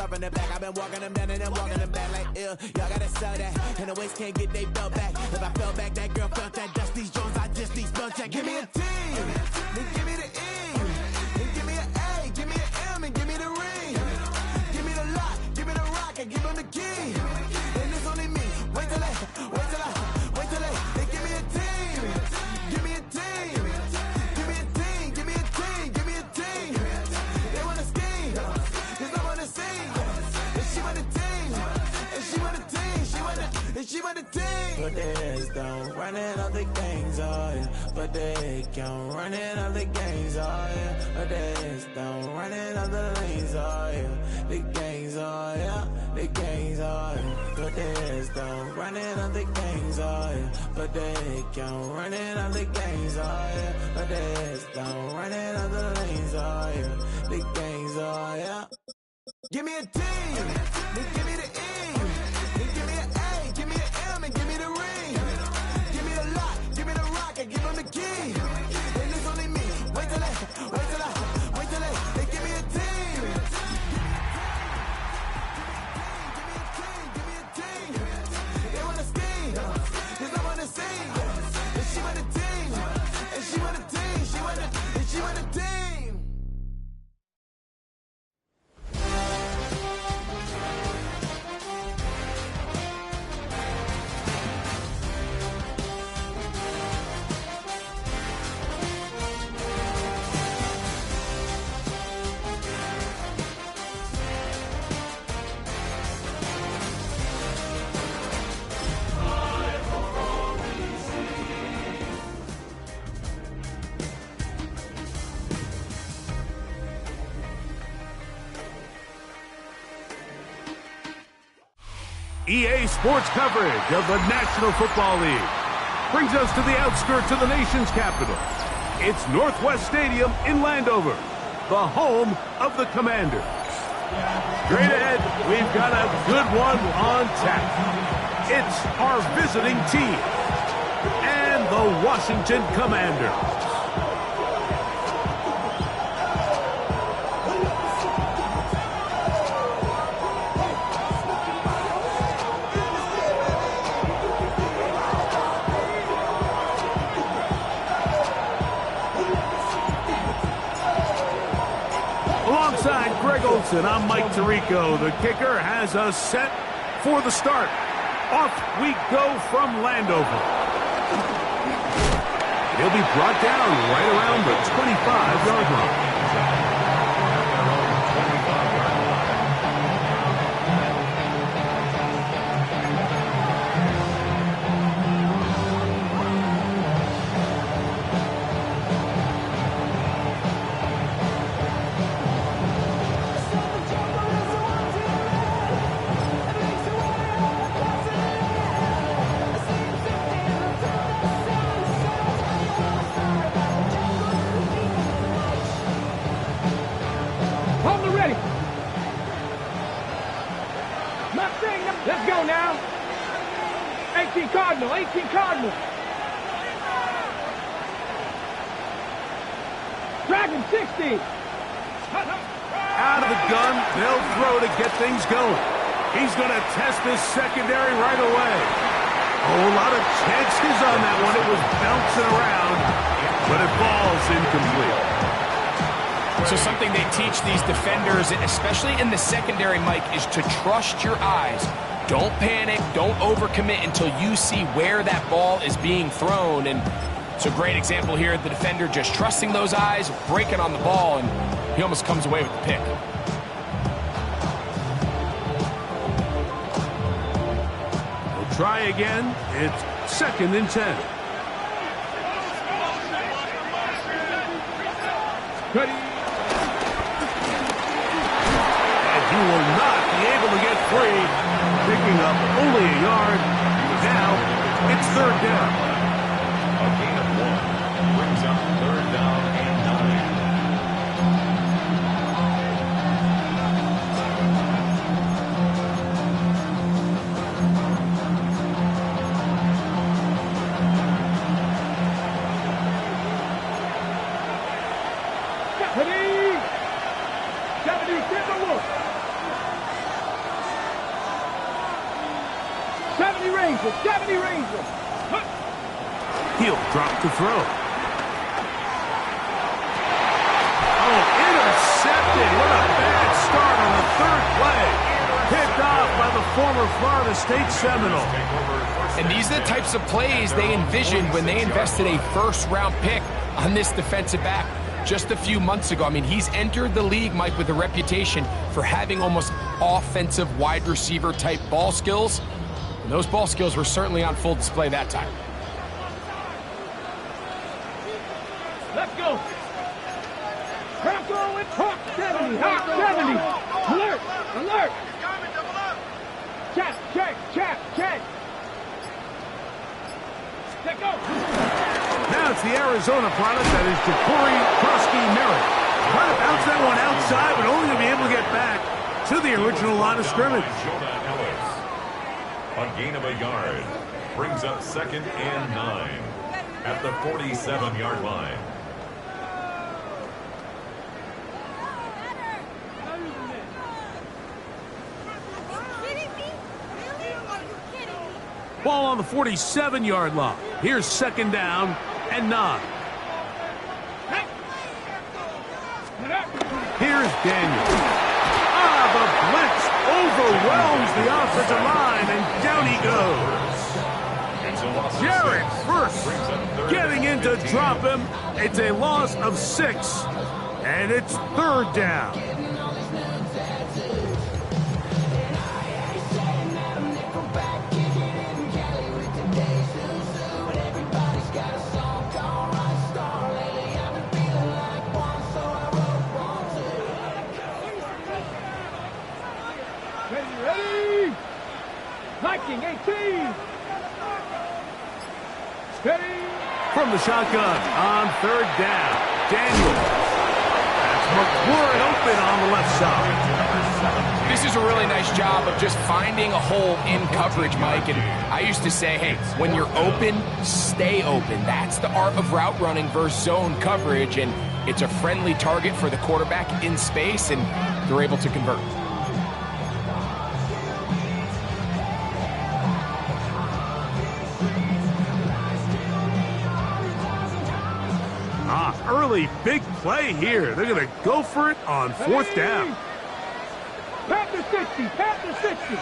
front from the back. I've been walking them down and then walking them back like, y'all gotta sell that. And the waist can't get they belt back. If I fell back, that girl felt that. Dust these Jones, I just need spell check. Give me a T, then give me the E, then give me an A, give me an M, and give me the ring. Give me the lock, give me the rock, and give them the key. And it's only me. Wait till they, they give me a team. Give me a team. Give me a team, give me a team, give me a team. They wanna scheme, cause I wanna sing. And she want a team, and she want a team, and she want a team. But there's don't running all the gangs, oh yeah. But they can't running all the gangs, oh yeah. But there's don't running all the lanes, oh yeah. The gangs, oh yeah. The gangs, oh yeah. But there's don't running all the gangs, oh yeah. But they can't running all the gangs, oh yeah. But there's don't running all the lanes, oh yeah. The gangs, oh yeah. Give me a T, then give me the E, then give me an A, give me an M, and give me the ring. Give me the lock, give me the rock, and give them the key. And it's only me. Wait till they give me a team. Give me a team. They wanna scheme, cause I wanna sing. And she want a team, and she want a team, and she want a team. EA Sports coverage of the National Football League brings us to the outskirts of the nation's capital. It's Northwest Stadium in Landover, the home of the Commanders. Straight ahead, we've got a good one on tap. It's our visiting team and the Washington Commanders. Alongside Greg Olson, I'm Mike Tirico. The kicker has us set for the start. Off we go from Landover. He'll be brought down right around the 25-yard line. Let's go now. 18 Cardinal, 18 Cardinal. Dragon 60. Out of the gun, they'll throw to get things going. He's going to test this secondary right away. Oh, a lot of chances on that one. It was bouncing around, but it falls incomplete. So something they teach these defenders, especially in the secondary, Mike, is to trust your eyes. Don't panic, don't overcommit until you see where that ball is being thrown. And it's a great example here, the defender just trusting those eyes, breaking on the ball, and he almost comes away with the pick. We'll try again. It's 2nd and 10. And he will not be able to get free. Picking up only a yard. Now it's 3rd down. A gain of 1 brings up 3rd down and 70, 71. 70 Rangers, 70 Rangers. He'll drop to throw. Oh, intercepted. What a bad start on the third play. Picked off by the former Florida State Seminole. And these are the types of plays they envisioned when they invested a first-round pick on this defensive back just a few months ago. I mean, he's entered the league, Mike, with a reputation for having almost offensive wide receiver type ball skills. And those ball skills were certainly on full display that time. Let's go. Crackle with Hawk 70, Hawk 70. Alert, alert. Check, check, check, check. Let go. Now it's the Arizona product that is Ja'Cory Krosky-Merritt. Trying to bounce that one outside, but only to be able to get back to the original line of scrimmage. A gain of a yard brings up 2nd and 9 at the 47-yard line. Ball on the 47-yard line. Here's 2nd down and 9. Here's Daniel. The blitz overwhelms the offensive line, and down he goes. Jared first getting in to drop him. It's a loss of 6, and it's 3rd down. Ready? Viking 18. Steady. From the shotgun on 3rd down, Daniel. That's McLaurin open on the left side. This is a really nice job of just finding a hole in coverage, Mike. And I used to say, hey, when you're open, stay open. That's the art of route running versus zone coverage. And it's a friendly target for the quarterback in space, and they're able to convert. Early big play here. They're going to go for it on 4th down. Pat the 60, pat the 60.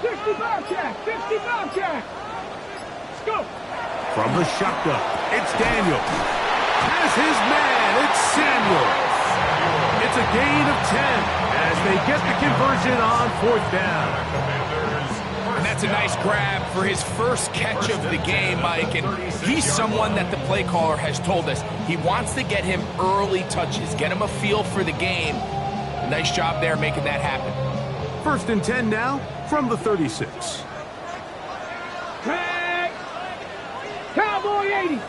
65 jack, 65 jack. Let's go. From the shotgun, it's Daniel. Has his man, it's Samuel. It's a gain of 10 as they get the conversion on 4th down. And that's a nice grab for his first catch of the game, Mike. And he's someone that the play caller has told us he wants to get him early touches, get him a feel for the game. Nice job there making that happen. 1st and 10 now from the 36. Tag. Cowboy 80.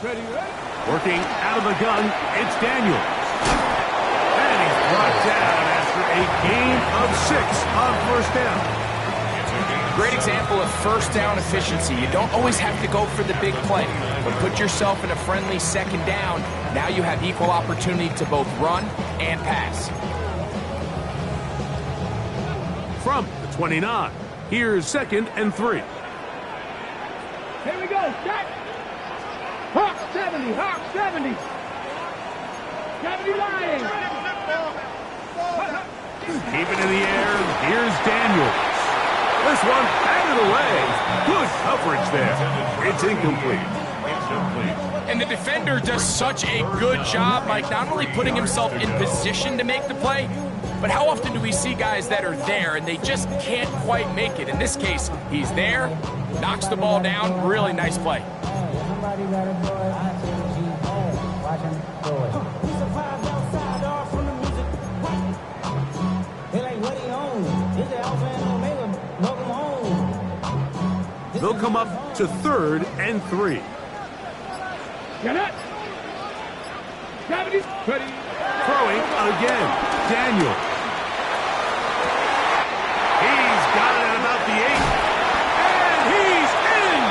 Ready, ready. Working out of the gun, it's Daniel. And he's brought down after a gain of 6 on 1st down. Great example of first down efficiency. You don't always have to go for the big play, but put yourself in a friendly 2nd down. Now you have equal opportunity to both run and pass. From the 29, here's 2nd and 3. Here we go, set. Hawk 70, Hawk 70. 70 Lions. Keep it in the air, here's Daniels. This one batted away. Good coverage there. It's incomplete. And the defender does such a good job, Mike, not only putting himself in position to make the play, but how often do we see guys that are there and they just can't quite make it? In this case, he's there, knocks the ball down. Really nice play. Somebody got a boy, I take you home, watch him throw it. He survived outside, all from the music. They like, what he owns? Is it Alpha and Omega? Welcome home. They'll come up to 3rd and 3. Get it. 70, ready. Throwing again, Daniel. He's got it at about the 8. And he's in!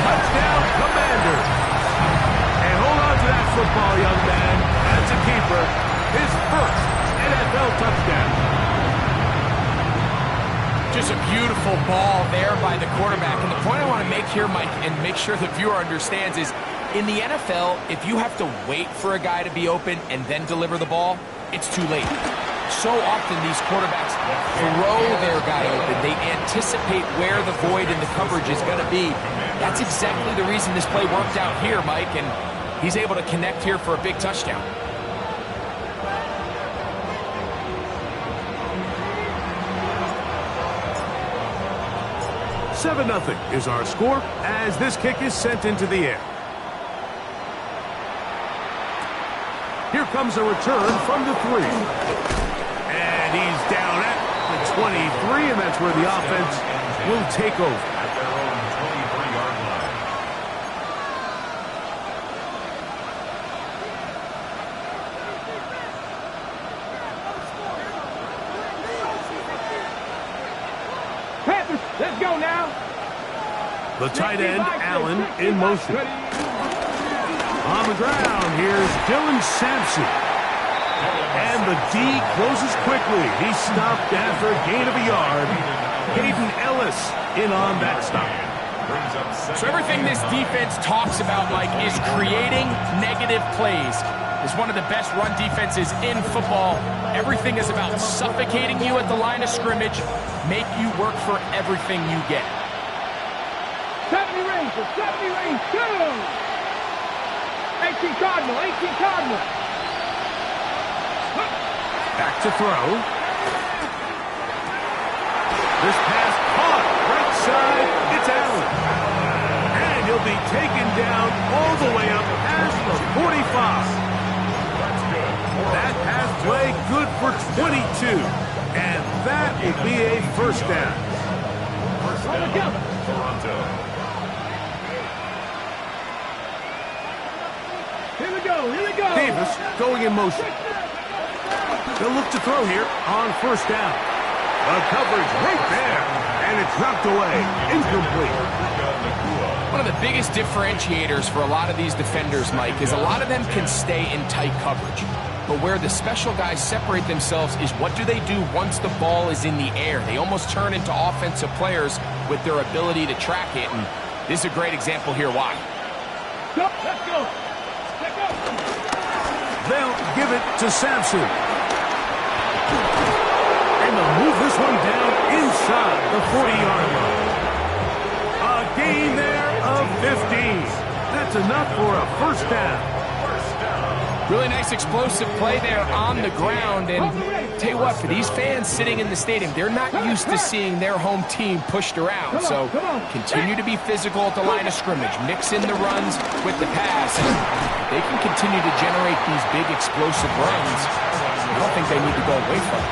Touchdown, Commanders. And touchdown. Just a beautiful ball there by the quarterback. And the point I want to make here, Mike, and make sure the viewer understands is, in the NFL, if you have to wait for a guy to be open and then deliver the ball, it's too late. So often these quarterbacks throw their guy open. They anticipate where the void in the coverage is going to be. That's exactly the reason this play worked out here, Mike, and he's able to connect here for a big touchdown. "7-0 is our score as this kick is sent into the air. Here comes a return from the 3. And he's down at the 23, and that's where the offense will take over. At their own 23-yard line. Panthers, let's go now. The tight end, Allen, in motion. On the ground, here's Dylan Sampson. And the D closes quickly. He stopped after a gain of a yard. Hayden Ellis in on that stop. So everything this defense talks about, Mike, is creating negative plays. It's one of the best run defenses in football. Everything is about suffocating you at the line of scrimmage, make you work for everything you get. 70 range, go! 18 Cardinal, 18 Cardinal. Back to throw. This pass caught right side. It's Allen. And he'll be taken down all the way up past the 45. That pass play good for 22. And that will be a first down. First down, Toronto. Here we go. Davis going in motion. They'll look to throw here on first down. The coverage right there. And it's knocked away. Incomplete. One of the biggest differentiators for a lot of these defenders, Mike, is a lot of them can stay in tight coverage. But where the special guys separate themselves is what do they do once the ball is in the air? They almost turn into offensive players with their ability to track it. And this is a great example here why. Let's go. They'll give it to Sampson. And they'll move this one down inside the 40-yard line. A gain there of 15. That's enough for a first down. Really nice explosive play there on the ground. And tell you what, for these fans sitting in the stadium, they're not used to seeing their home team pushed around. So continue to be physical at the line of scrimmage. Mix in the runs with the pass. And they can continue to generate these big explosive runs. I don't think they need to go away from it.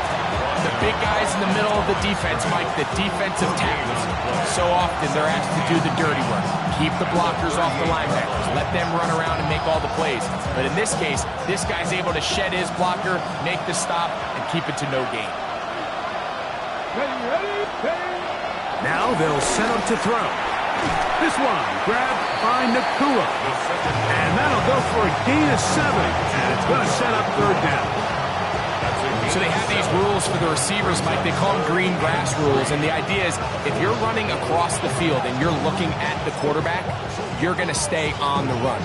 The big guys in the middle of the defense, Mike, the defensive tackles. So often they're asked to do the dirty work. Keep the blockers off the linebackers. Let them run around and make all the plays. But in this case, this guy's able to shed his blocker, make the stop, and keep it to no gain. Now they'll set up to throw. This one grabbed by Nakua. And that'll go for a gain of 7. And it's going to set up third down. So they have these rules for the receivers, Mike. They call them green grass rules. And the idea is if you're running across the field and you're looking at the quarterback, you're going to stay on the run.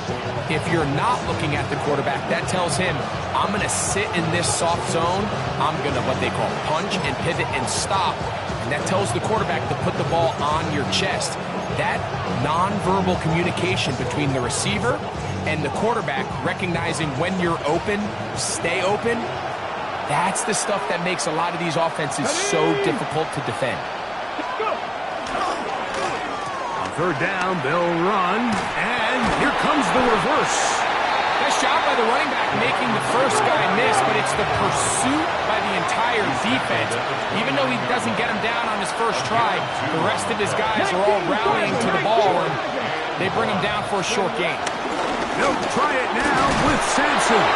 If you're not looking at the quarterback, that tells him, I'm going to sit in this soft zone. I'm going to what they call punch and pivot and stop. And that tells the quarterback to put the ball on your chest. That nonverbal communication between the receiver and the quarterback, recognizing when you're open, stay open, that's the stuff that makes a lot of these offenses so difficult to defend. On third down, they'll run, and here comes the reverse. Nice job by the running back making the first guy miss, but it's the pursuit by the entire defense. Even though he doesn't get him down on his first try, the rest of his guys are all rallying to the ball, and they bring him down for a short gain. They'll try it now with Sampson.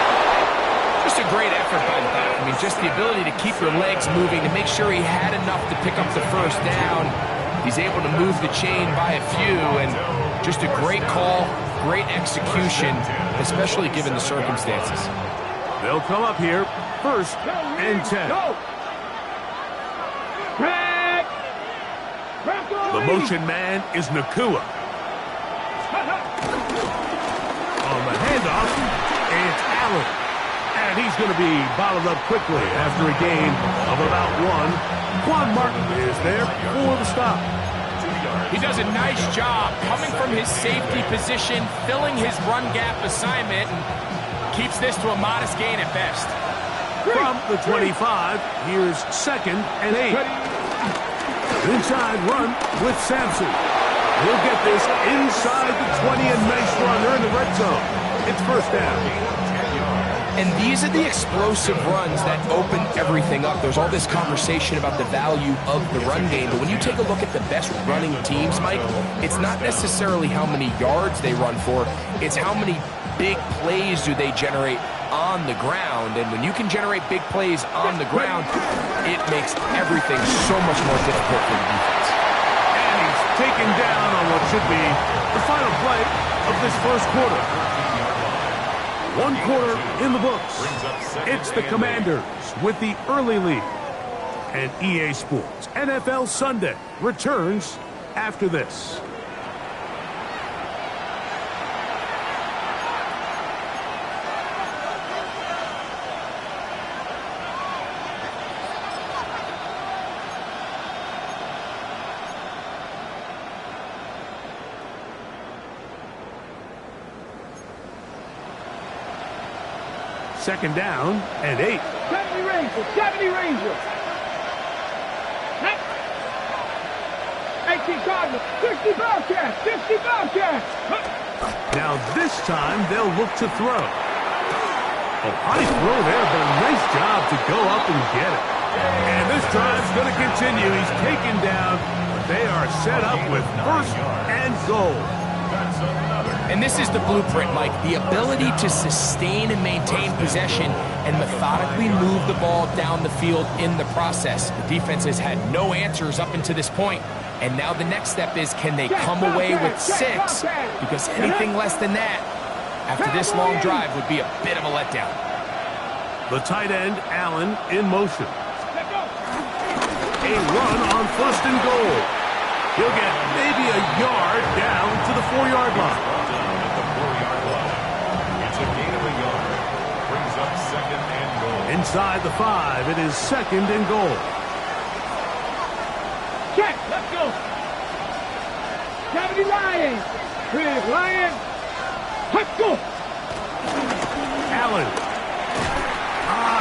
Just a great effort by the back. I mean, just the ability to keep your legs moving, to make sure he had enough to pick up the first down. He's able to move the chain by a few, and just a great call, great execution, especially given the circumstances. They'll come up here, first and 10. Go. Crack. The motion man is Nakua. On the handoff, it's Allen. And he's going to be bottled up quickly after a gain of about 1. Quan Martin is there for the stop. He does a nice job coming from his safety position, filling his run gap assignment, and keeps this to a modest gain at best. From the 25, here's 2nd and 8. Inside run with Sampson. He'll get this inside the 20, and nice run in the red zone. It's first down. And these are the explosive runs that open everything up. There's all this conversation about the value of the run game, but when you take a look at the best running teams, Mike, it's not necessarily how many yards they run for, it's how many big plays do they generate on the ground. And when you can generate big plays on the ground, it makes everything so much more difficult for the defense. And he's taken down on what should be the final play of this first quarter. 1 quarter in the books. It's the Commanders with the early lead. And EA Sports NFL Sunday returns after this. Second down and 8. 70 Rangers, 70 Rangers. 18 Cardinals, 60 Bobcats, 60 Bobcats. Now this time they'll look to throw. Oh, high throw there, but a nice job to go up and get it. And this drive's going to continue. He's taken down. They are set up with first and goal. And this is the blueprint, Mike. The ability to sustain and maintain possession and methodically move the ball down the field in the process. The defense has had no answers up until this point. And now the next step is, can they come away with 6? Because anything less than that, after this long drive, would be a bit of a letdown. The tight end, Allen, in motion. A run on first and goal. He'll get maybe a yard down to the 4-yard line. It's a gain of a yard. Brings up 2nd and goal. Inside the 5, it is 2nd and goal. Check, let's go. 70 Lions. Big Lions. Let's go. Allen.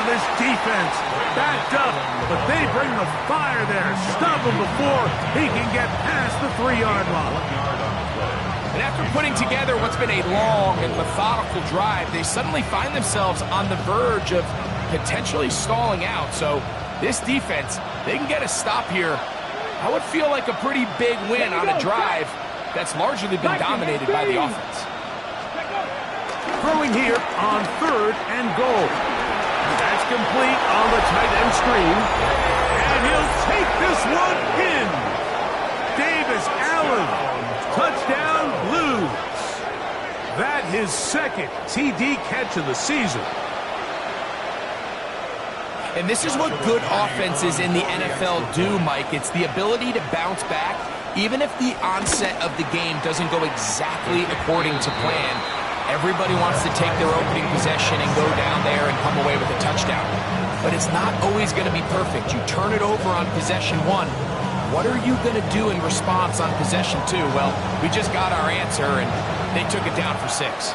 This defense backed up, but they bring the fire there. Stop him before he can get past the 3-yard line. And after putting together what's been a long and methodical drive, they suddenly find themselves on the verge of potentially stalling out. So this defense, they can get a stop here. I would feel like a pretty big win on a drive that's largely been dominated by the offense. Throwing here on 3rd and goal. That's complete on the tight end screen. And he'll take this one in. Davis Allen. Touchdown Blues. That his 2nd TD catch of the season. And this is what good offenses in the NFL do, Mike. It's the ability to bounce back, even if the onset of the game doesn't go exactly according to plan. Everybody wants to take their opening possession and go down there and come away with a touchdown. But it's not always going to be perfect. You turn it over on possession 1. What are you going to do in response on possession 2? Well, we just got our answer, and they took it down for 6.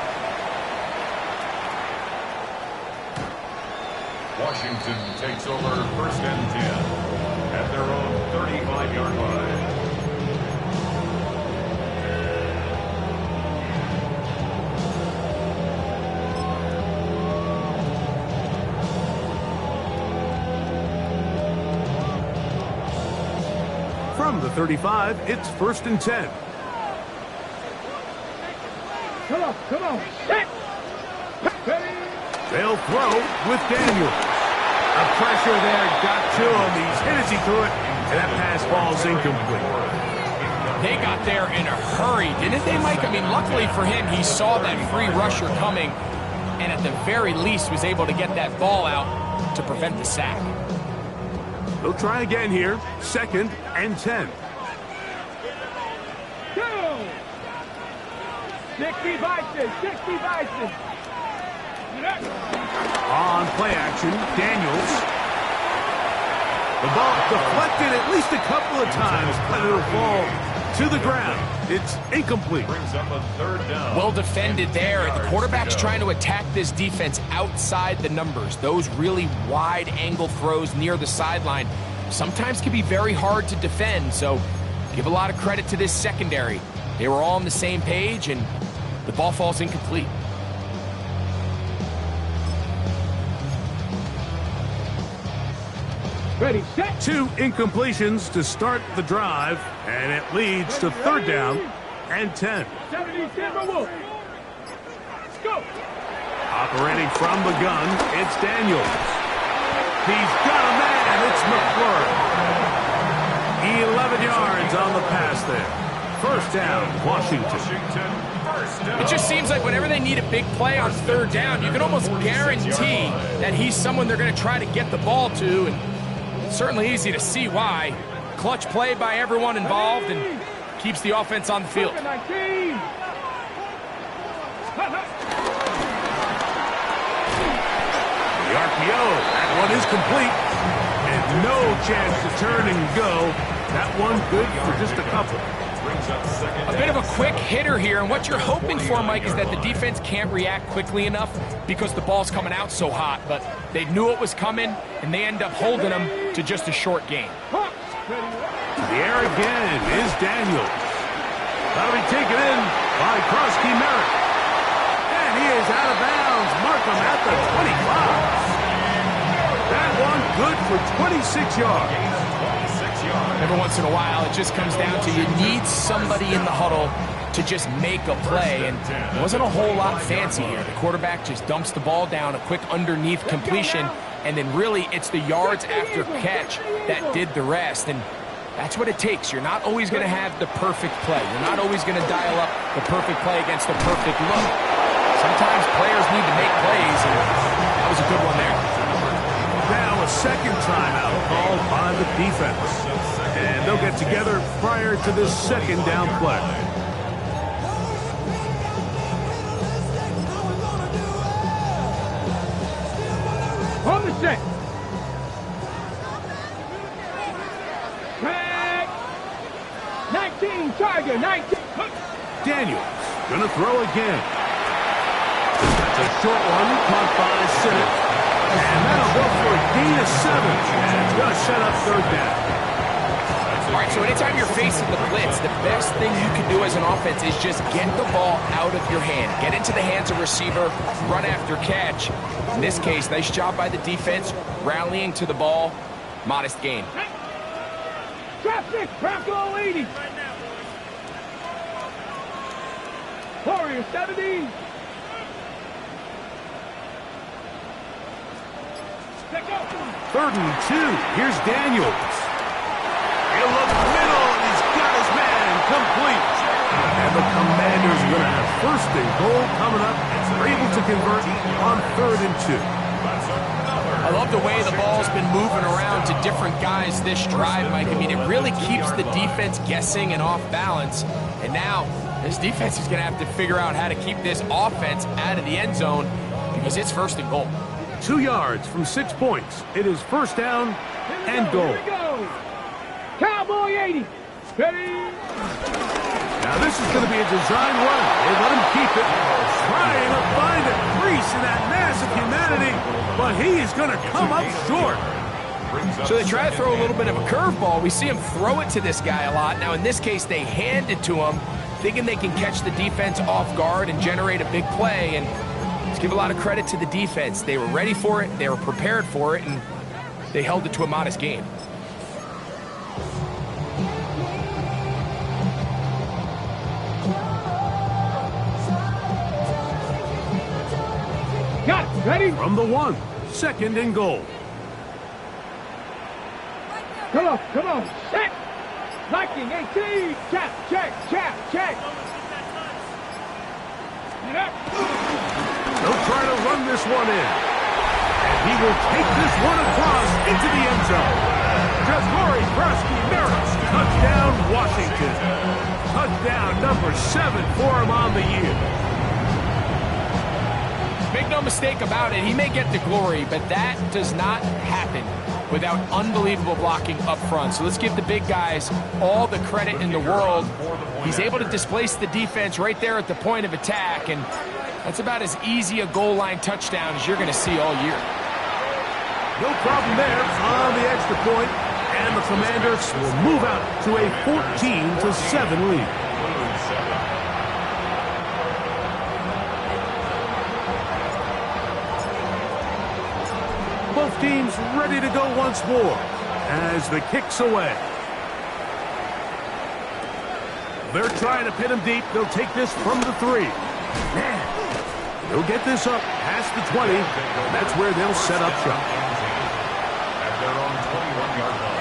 Washington takes over 1st and 10 at their own 35-yard line. From the 35, it's 1st and 10. Come on. Set. They'll throw with Daniel. The pressure there got to him. He's hit as he threw it, and that pass falls incomplete. They got there in a hurry, didn't they, Mike? I mean, luckily for him, he saw that free rusher coming. and at the very least was able to get that ball out to prevent the sack. They'll try again here. 2nd and 10. 60 vices, 60 vices. On play action, Daniels. The ball deflected at least a couple of times, but it'll fall to the ground. It's incomplete. Brings up a 3rd down. Well defended there. The quarterback's trying to attack this defense outside the numbers. Those really wide angle throws near the sideline sometimes can be very hard to defend, so give a lot of credit to this secondary. They were all on the same page, and the ball falls incomplete. Ready, set. 2 incompletions to start the drive, and it leads to 3rd down and 10. 70 Timberwolves. Let's go. Operating from the gun, it's Daniels. He's got a man, it's McFlurry. 11 yards on the pass there. 1st down, Washington. It just seems like whenever they need a big play on 3rd down, you can almost guarantee that he's someone they're going to try to get the ball to, and it's certainly easy to see why. Clutch play by everyone involved and keeps the offense on the field. The RPO, that one is complete. And no chance to turn and go. That one good for just a couple. A bit of a quick hitter here, and what you're hoping for, Mike, is that the defense can't react quickly enough because the ball's coming out so hot, but they knew it was coming, and they end up holding them to just a short gain. The air again is Daniels. That'll be taken in by Krosky Merritt. And he is out of bounds. Markham at the 25. That one good for 26 yards. Every once in a while, it just comes down to you need somebody in the huddle to just make a play, and it wasn't a whole lot fancy here. The quarterback just dumps the ball down, a quick underneath completion, and then really it's the yards after catch that did the rest, and that's what it takes. You're not always going to have the perfect play. You're not always going to dial up the perfect play against the perfect look. Sometimes players need to make plays, and that was a good one there. Now a 2nd timeout called by the defense. And they'll get together prior to this 2nd down play. On the set. Track. 19, Tiger, 19. Daniels gonna throw again. That's a short one, caught by Sinnott. And that'll go for a gain of 7. And it's gonna set up 3rd down. All right, so anytime you're facing the blitz, the best thing you can do as an offense is just get the ball out of your hand. Get into the hands of receiver, run after catch. In this case, nice job by the defense, rallying to the ball. Modest gain. Traffic, Bronco 80. Warrior 70. Third and 2. Here's Daniels. He'll look middle, and he's got his man complete. And the Commanders are going to have 1st and goal coming up. They're able to convert on 3rd and 2. I love the way the ball's been moving around to different guys this drive, Mike. I mean, it really keeps the defense guessing and off balance. And now, this defense is going to have to figure out how to keep this offense out of the end zone because it's 1st and goal. 2 yards from 6 points. It is 1st down and goal. Cowboy 80. Ready. Now this is going to be a design run. They let him keep it. Trying to find a crease in that mass of humanity, but he is going to come up short. So they try to throw a little bit of a curveball. We see him throw it to this guy a lot. Now in this case, they hand it to him, thinking they can catch the defense off guard and generate a big play. And let's give a lot of credit to the defense. They were ready for it, they were prepared for it, and they held it to a modest gain. Got it. Ready? From the 1, 2nd and goal. Come on. Set. Viking 18. Check. They'll try to run this one in. And he will take this one across into the end zone. Ja'Cory Brasky-Merritt, touchdown Washington. Touchdown number 7 for him on the year. Make no mistake about it, he may get the glory, but that does not happen without unbelievable blocking up front. So let's give the big guys all the credit in the world. He's able to displace the defense right there at the point of attack, and that's about as easy a goal line touchdown as you're going to see all year. No problem there on the extra point, and the Commanders will move out to a 14-7 lead. Both teams ready to go once more as the kick's away. They're trying to pin him deep. They'll take this from the 3. Man, they'll get this up past the 20. That's where they'll set up shop. At their own 21-yard line.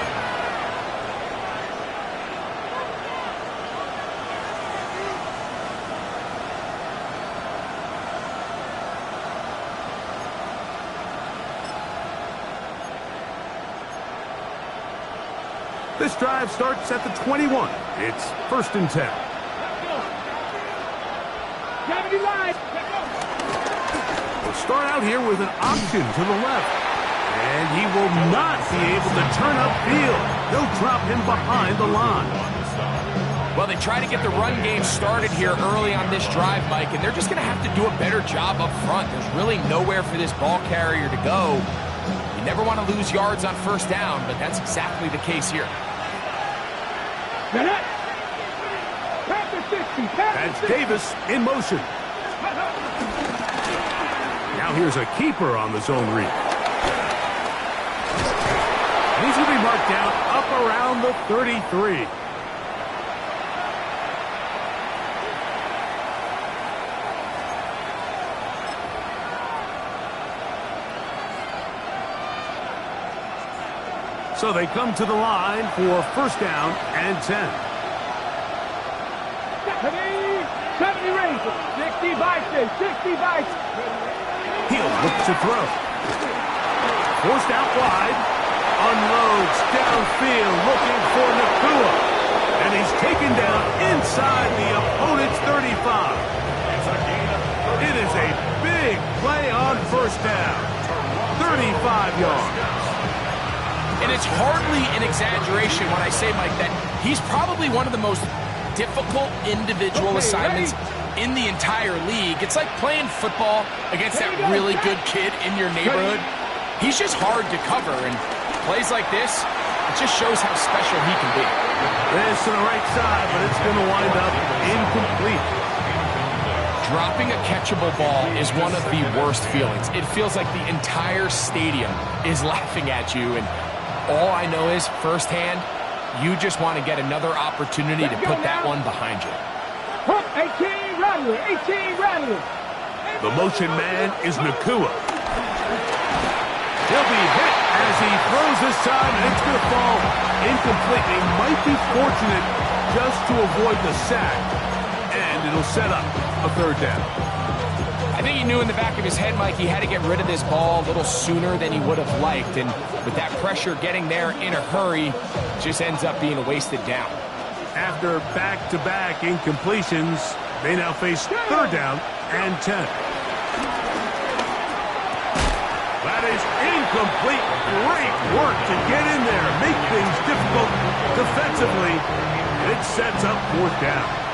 This drive starts at the 21. It's 1st and 10. We'll start out here with an option to the left. And he will not be able to turn upfield. They'll drop him behind the line. Well, they try to get the run game started here early on this drive, Mike, and they're just going to have to do a better job up front. There's really nowhere for this ball carrier to go. You never want to lose yards on 1st down, but that's exactly the case here. That's Davis in motion. Now here's a keeper on the zone read. He's going to be marked down up around the 33. So they come to the line for 1st down and 10. 70 range, 60 bites, 60 bites. He'll look to throw. Forced out wide. Unloads downfield looking for Nakua. And he's taken down inside the opponent's 35. It is a big play on 1st down. 35 yards. And it's hardly an exaggeration when I say, Mike, that he's probably one of the most difficult individual assignments in the entire league. It's like playing football against that really good kid in your neighborhood. He's just hard to cover, and plays like this, it just shows how special he can be. This to the right side, but it's going to wind up incomplete. Dropping a catchable ball is one of the worst feelings. It feels like the entire stadium is laughing at you, and all I know is, firsthand, you just want to get another opportunity to put that one behind you. 18 Rattler, 18 Rattler. The motion man is Nakua. He'll be hit as he throws this time, and it's going to fall incomplete. He might be fortunate just to avoid the sack, and it'll set up a 3rd down. I think he knew in the back of his head, Mike, he had to get rid of this ball a little sooner than he would have liked. And with that pressure getting there in a hurry, just ends up being a wasted down. After back-to-back incompletions, they now face 3rd down and 10. That is incomplete. Great work to get in there, make things difficult defensively. It sets up 4th down.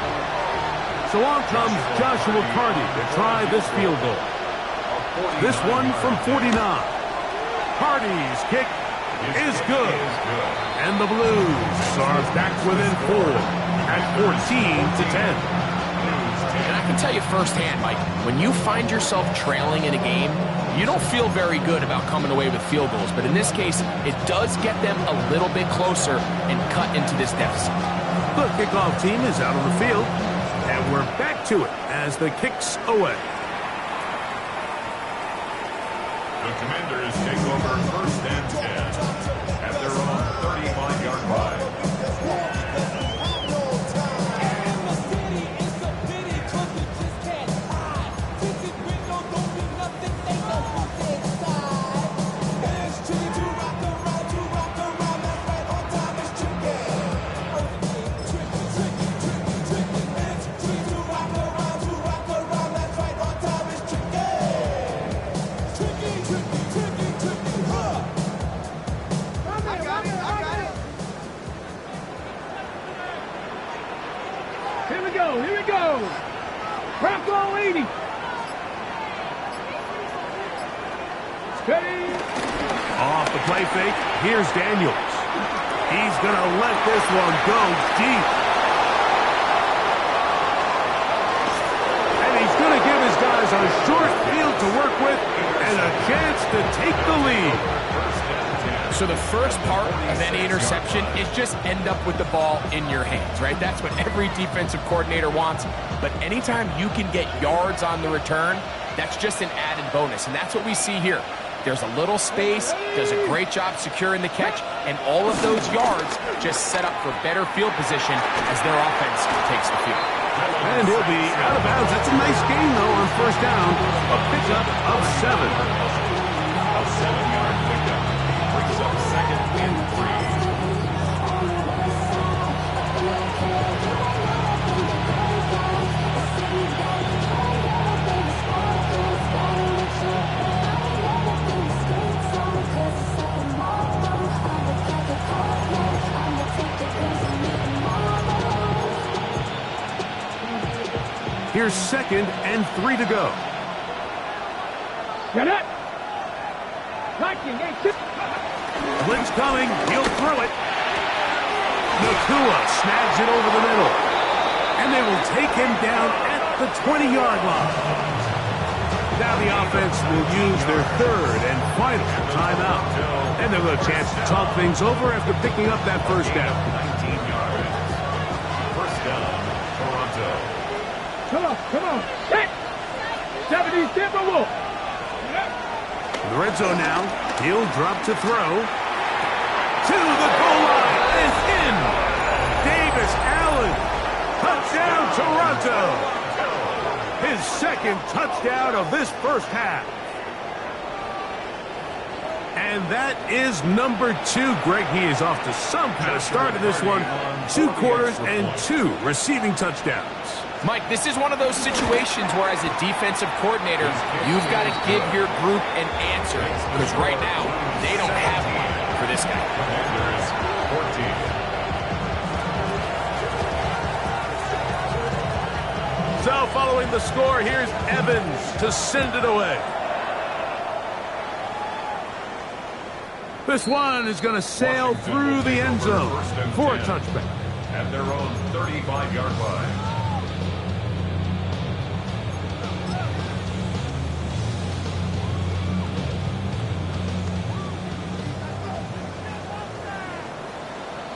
So on comes Joshua Carty to try this field goal. This one from 49. Carty's kick is good. And the Blues are back within 4 at 14-10. And I can tell you firsthand, Mike, when you find yourself trailing in a game, you don't feel very good about coming away with field goals. But in this case, it does get them a little bit closer and cut into this deficit. The kickoff team is out on the field. And we're back to it as the kick's away. The Commanders take over 1st and 10 at their own 35-yard line. Bronco 80. Steady. Off the play fake, here's Daniels. He's going to let this one go deep. And he's going to give his guys a short field to work with and a chance to take the lead. So the first part of any interception is just end up with the ball in your hands, right? That's what every defensive coordinator wants. But anytime you can get yards on the return, that's just an added bonus. And that's what we see here. There's a little space, does a great job securing the catch, and all of those yards just set up for better field position as their offense takes the field. And he'll be out of bounds. That's a nice gain, though, on first down. A pickup of 7. A 7-yard pickup brings up 2nd and 3. Here's 2nd and 3 to go. Get it. Liking, Blitz coming. He'll throw it. Nakua snags it over the middle. And they will take him down at the 20-yard line. Now the offense will use their 3rd and final timeout. And they'll have a chance to talk things over after picking up that first down. 19 yards. First down, Toronto. Come on. Set. 70 Timberwolves. In the red zone now. He'll drop to throw. To the goal line. And in. Davis Allen. Touchdown, Toronto. His 2nd touchdown of this first half. And that is number 2. Greg, he is off to some kind of start in this one. 2 quarters and 2 receiving touchdowns. Mike, this is one of those situations where as a defensive coordinator, you've got to give your group an answer. Because right now, they don't have one for this guy. Commanders, 14. So following the score, here's Evans to send it away. This one is going to sail through the end zone for a touchback. At their own 35-yard line.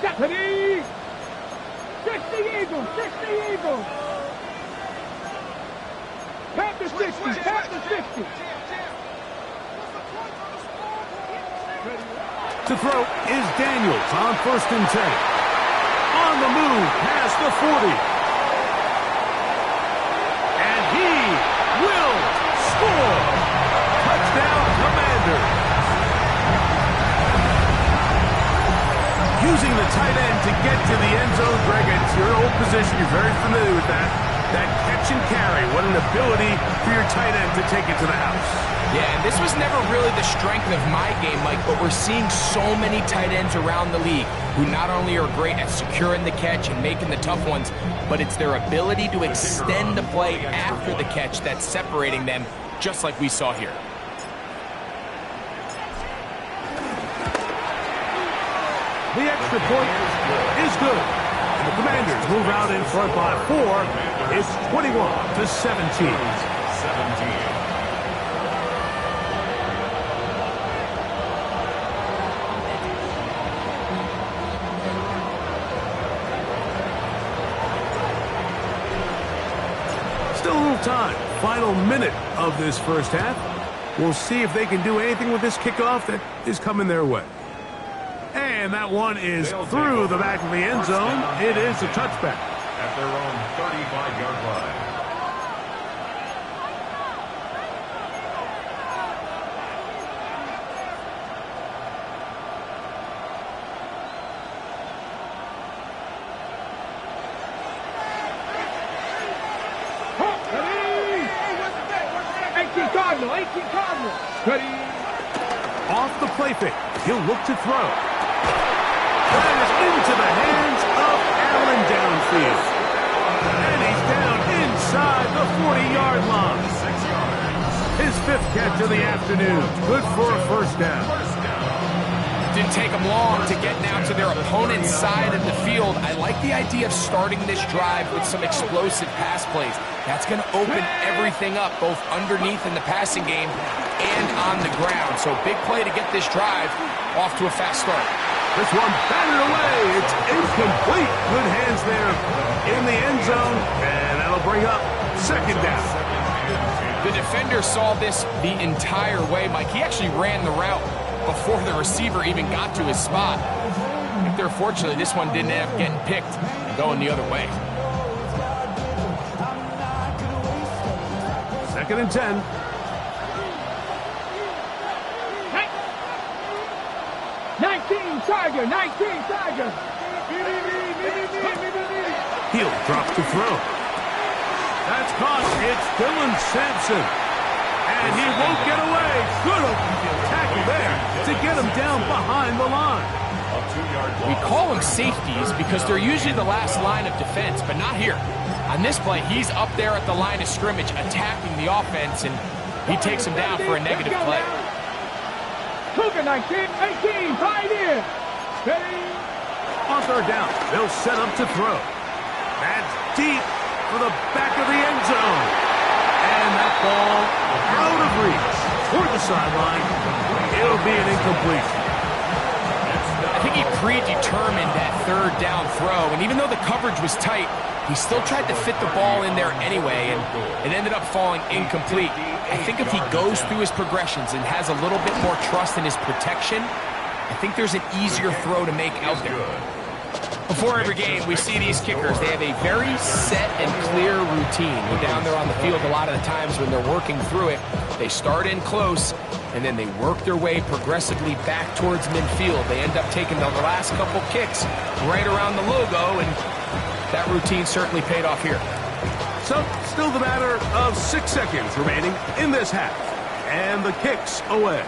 Deputy! 60 Eagles! 60 Eagles! Tap the 60! Tap the 60! To throw is Daniels on 1st and 10. On the move past the 40. And he will score. Touchdown, Commanders. Using the tight end to get to the end zone, Greg, it's your old position. You're very familiar with that. That catch and carry. What an ability for your tight end to take it to the house. Yeah, and this was never really the strength of my game, Mike, but we're seeing so many tight ends around the league who not only are great at securing the catch and making the tough ones, but it's their ability to extend the play after the catch that's separating them, just like we saw here. The extra point is good. And the Commanders move out in front by 4. It's 21-17. 17. Still a little time. Final minute of this first half. We'll see if they can do anything with this kickoff that is coming their way. And that one is through the back of the end zone. It is a touchback. At their own 35-yard line. Ready. Off the play fake. He'll look to throw. That is into the hands of Allen downfield. And he's down inside the 40-yard line. 6 yards. His 5th catch of the afternoon. Good for a first down. Didn't take them long to get now to their opponent's side of the field. I like the idea of starting this drive with some explosive pass plays. That's going to open everything up, both underneath in the passing game and on the ground. So big play to get this drive off to a fast start. This one batted away. It's incomplete. Good hands there in the end zone, and that'll bring up 2nd down. The defender saw this the entire way, Mike. He actually ran the route before the receiver even got to his spot. I think they're fortunate this one didn't end up getting picked and going the other way. 2nd and 10. Hey. 19 Tiger, 19 Tiger. Heel drops to throw. That's caught. It's Dylan Sampson. And he won't get away. Good tackle there to get him down behind the line. We call them safeties because they're usually the last line of defense, but not here. On this play, he's up there at the line of scrimmage attacking the offense, and he takes him down for a negative play. Cougar 19, 18, pioneer. Steady. On 3rd down, they'll set up to throw. That's deep for the back of the end zone. And that ball out of reach toward the sideline. It'll be an incompletion. I think he predetermined that 3rd down throw, and even though the coverage was tight, he still tried to fit the ball in there anyway, and it ended up falling incomplete. I think if he goes through his progressions and has a little bit more trust in his protection, I think there's an easier throw to make out there. Before every game, we see these kickers. They have a very set and clear routine. We're down there on the field a lot of the times when they're working through it. They start in close, and then they work their way progressively back towards midfield. They end up taking the last couple kicks right around the logo, and that routine certainly paid off here. So, still the matter of 6 seconds remaining in this half. And the kick's away.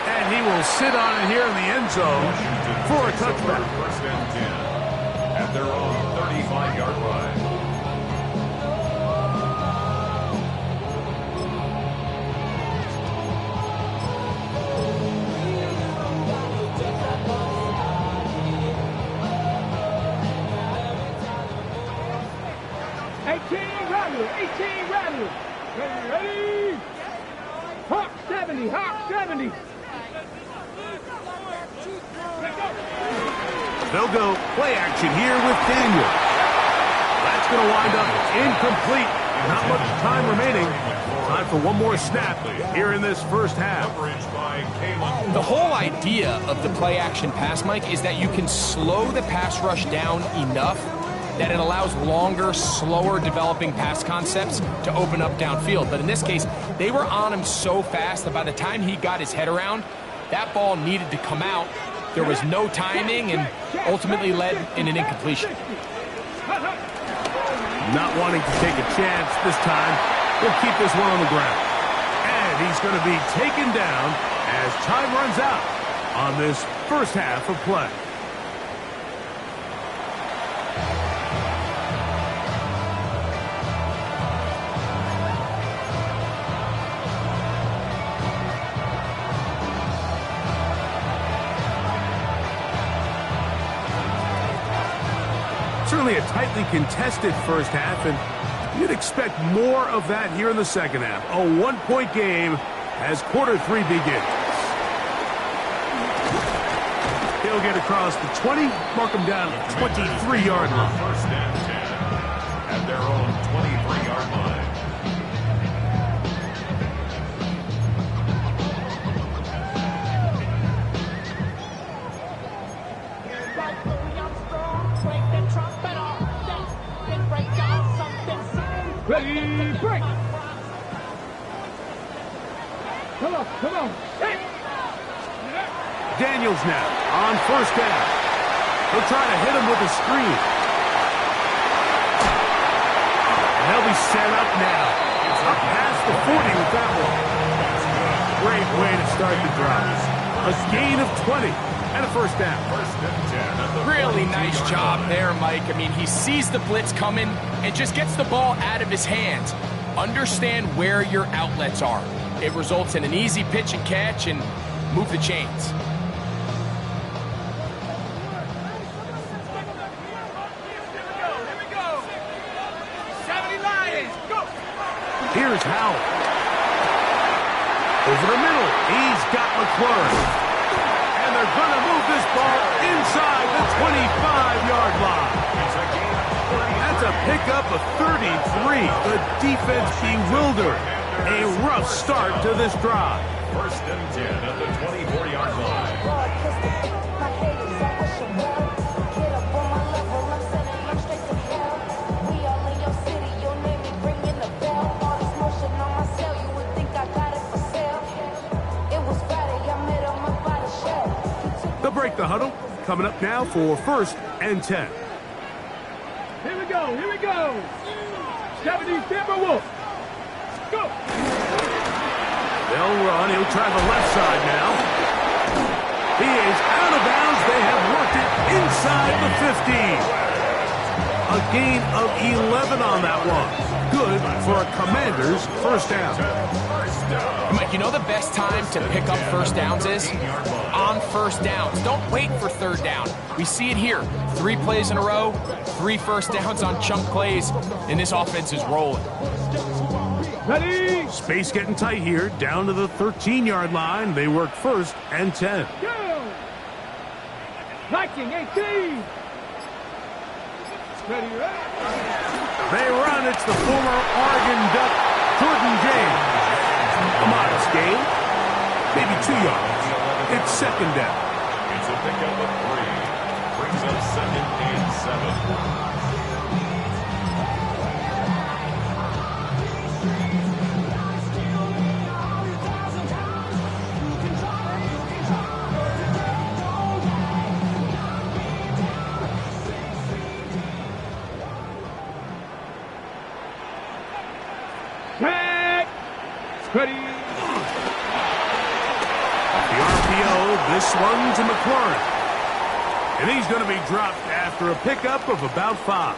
And he will sit on it here in the end zone for a touchback. 1st and 10 at their own 35-yard line. Ready? Hawk 70, Hawk 70. They'll go play action here with Daniel. That's going to wind up incomplete. Not much time remaining. Time for one more snap here in this first half. The whole idea of the play action pass, Mike, is that you can slow the pass rush down enough that it allows longer, slower developing pass concepts to open up downfield. But in this case, they were on him so fast that by the time he got his head around, that ball needed to come out. There was no timing and ultimately led in an incompletion. Not wanting to take a chance this time, he'll keep this one on the ground. And he's going to be taken down as time runs out on this first half of play. Certainly a tightly contested first half, and you'd expect more of that here in the second half. A one-point game as quarter 3 begins. He'll get across the 20, mark him down at the 23-yard line. 1st and 10 at their own 23-yard line. Ready, break. Come on, come on. Hey. Daniels now on 1st down. He'll try to hit him with a screen. And they'll be set up now. Up past the 40 with that one. Great way to start the drive. A gain of 20. and a first down. First and 10 at the Really 42-yard nice line. job there, Mike. I mean, he sees the blitz coming and just gets the ball out of his hands. Understand where your outlets are. It results in an easy pitch and catch and move the chains. Here's Howell. Over the middle, he's got McLaurin. And they're going to move this ball inside the 25-yard line. That's a pickup of 33. The defense bewildered. A rough start to this drive. First and 10 at the 24-yard line. They'll break the huddle. Coming up now for first and 10. Here we go, here we go. 70 Timberwolves. Go. They'll run. He'll try the left side now. He is out of bounds. They have worked it inside the 50. A gain of 11 on that one. Good for a Commanders first down. Mike, you know the best time to pick up first downs is? On first downs. Don't wait for third down. We see it here. 3 plays in a row, 3 first downs on chunk plays, and this offense is rolling. Ready? Space getting tight here. Down to the 13-yard line. They work first and 10. Go. Viking 18. Ready, ready. They run. It's the former Oregon Duck, Jordan James. A modest gain. Maybe 2 yards. It's second down. It's a pickup of 3. Brings up second and 7. Set. Ready. The RPO, this one to McLaurin. And he's going to be dropped after a pickup of about 5.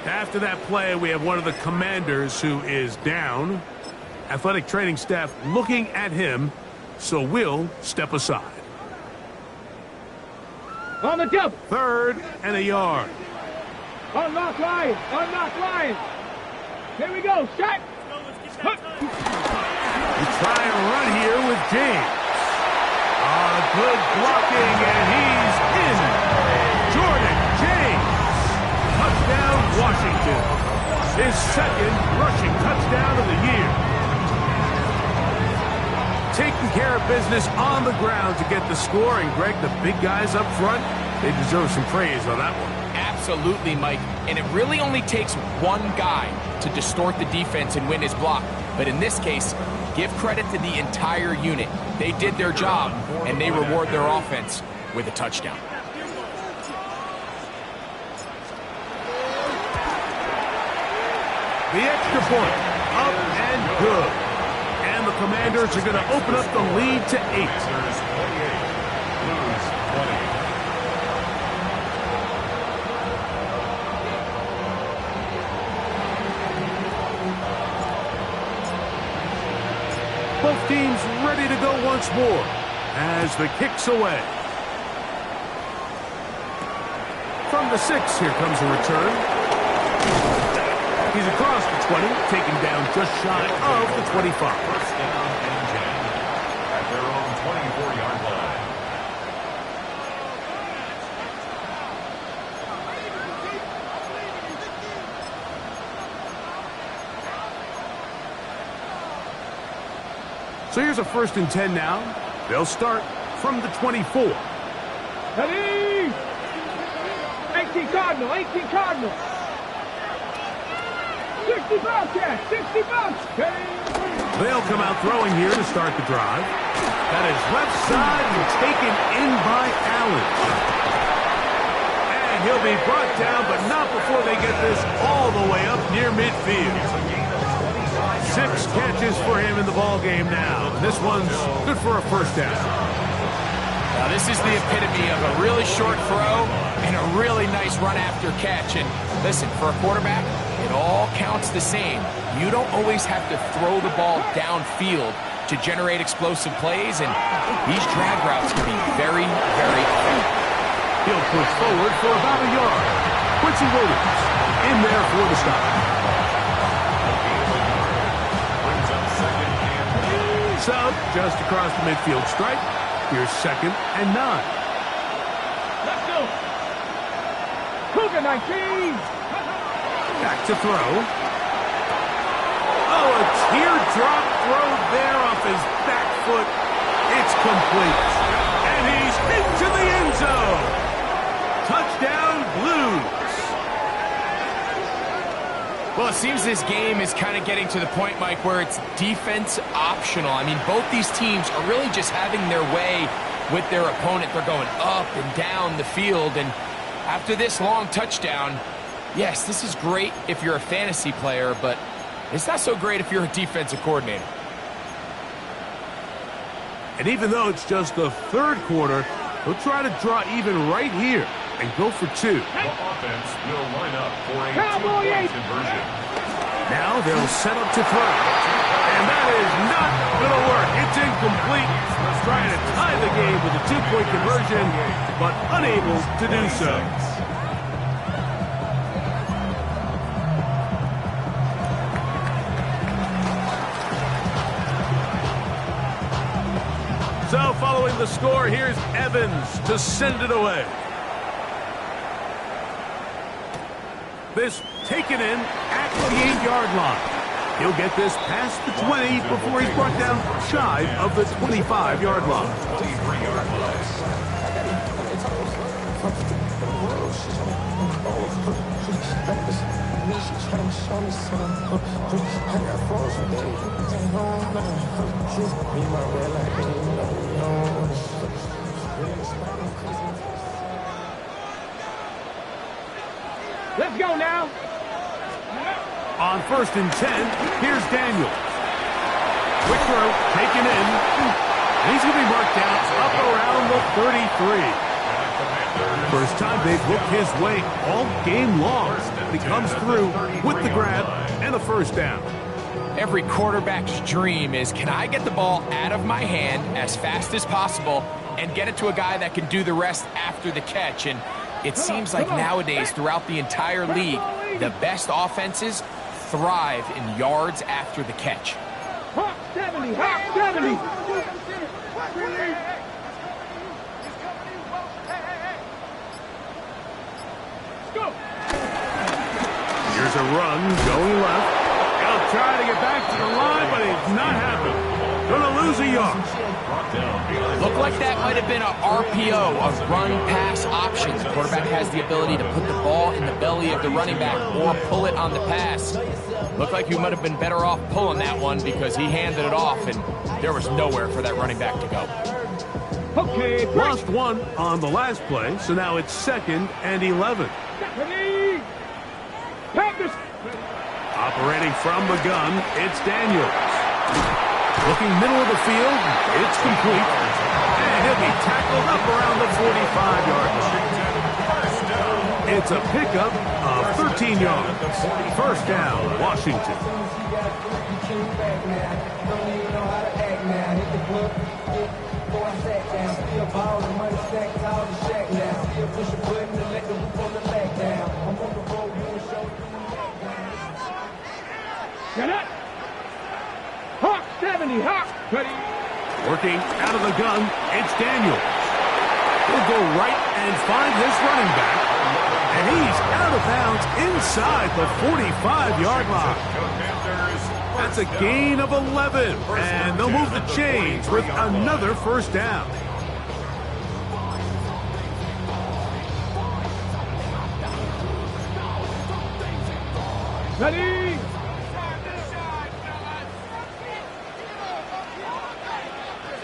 After that play, we have one of the Commanders who is down. Athletic training staff looking at him, so we'll step aside. On the double. Third and a yard. Unlock line. Unlock line. Here we go. Shot. We try and run here with James. Good blocking, and he's in. Jordan James. Touchdown, Washington. His second rushing touchdown of the year. Taking care of business on the ground to get the score, and Greg, the big guys up front, they deserve some praise on that one. Absolutely, Mike. And it really only takes one guy to distort the defense and win his block. But in this case, give credit to the entire unit. They did their job, and they reward their offense with a touchdown. The extra point, up and good. And the Commanders are going to open up the lead to 8. Pacers 28, Blues 20. Both teams ready to go once more as the kick's away. From the 6, here comes a return. He's across the 20, taken down just shy of the 25. First down and 10 at their own 24-yard line. So here's a first and 10 now. They'll start from the 24. Ready. 18 Cardinal. 18 Cardinal. 60 Bobcats. 60 Bobcats. They'll come out throwing here to start the drive. That is left side and taken in by Allen. And he'll be brought down, but not before they get this all the way up near midfield. 6 catches for him in the ball game now. This one's good for a first down. This is the epitome of a really short throw and a really nice run after catch. And listen, for a quarterback, it all counts the same. You don't always have to throw the ball downfield to generate explosive plays, and these drag routes can be very, very effective. He'll push forward for about a yard. Quincy Williams in there for the stop. So, just across the midfield stripe, here's 2nd and 9. Let's go. Cougar 19. Back to throw. Oh, a teardrop throw there off his back foot. It's complete. And he's into the end zone. Touchdown, Blues. Well, it seems this game is kind of getting to the point, Mike, where it's defense optional. I mean, both these teams are really just having their way with their opponent. They're going up and down the field, and after this long touchdown, yes, this is great if you're a fantasy player, but it's not so great if you're a defensive coordinator. And even though it's just the 3rd quarter, he'll try to draw even right here and go for 2. The offense will line up for a Cowboy 2-point conversion. Now they'll set up to throw. And that is not going to work. It's incomplete. Trying to tie the game with a 2-point conversion, but unable to do so. So following the score, here's Evans to send it away. This taken in at the 8-yard line. He'll get this past the 20 before he's brought down shy of the 25-yard line. Let's go now. On 1st and 10, here's Daniels. Quick throw, taken in. And he's going to be marked down up around the 33. First time they've looked his way all game long. But he comes through with the grab and a 1st down. Every quarterback's dream is, can I get the ball out of my hand as fast as possible and get it to a guy that can do the rest after the catch? And it seems like nowadays, throughout the entire league, the best offenses thrive in yards after the catch. Hawk 70, Hawk 70. Go. Here's a run going left. He'll try to get back to the line, but it's not happening. Gonna lose a yard. Looked like that might have been a RPO, a run-pass option. The quarterback has the ability to put the ball in the belly of the running back or pull it on the pass. Looked like you might have been better off pulling that one because he handed it off, and there was nowhere for that running back to go. Okay, Lost 1 on the last play, so now it's 2nd and 11. ready. Packers. Operating from the gun, it's Daniels. Looking middle of the field, it's complete. And he'll be tackled up around the 45-yard line. It's a pickup of 13 yards. 1st down, Washington. Get it. Hawk 70, Hawk. Ready. Working out of the gun, it's Daniels. He'll go right and find his running back. And he's out of bounds inside the 45-yard line. That's a gain of 11. And they'll move the chains with another 1st down. Ready.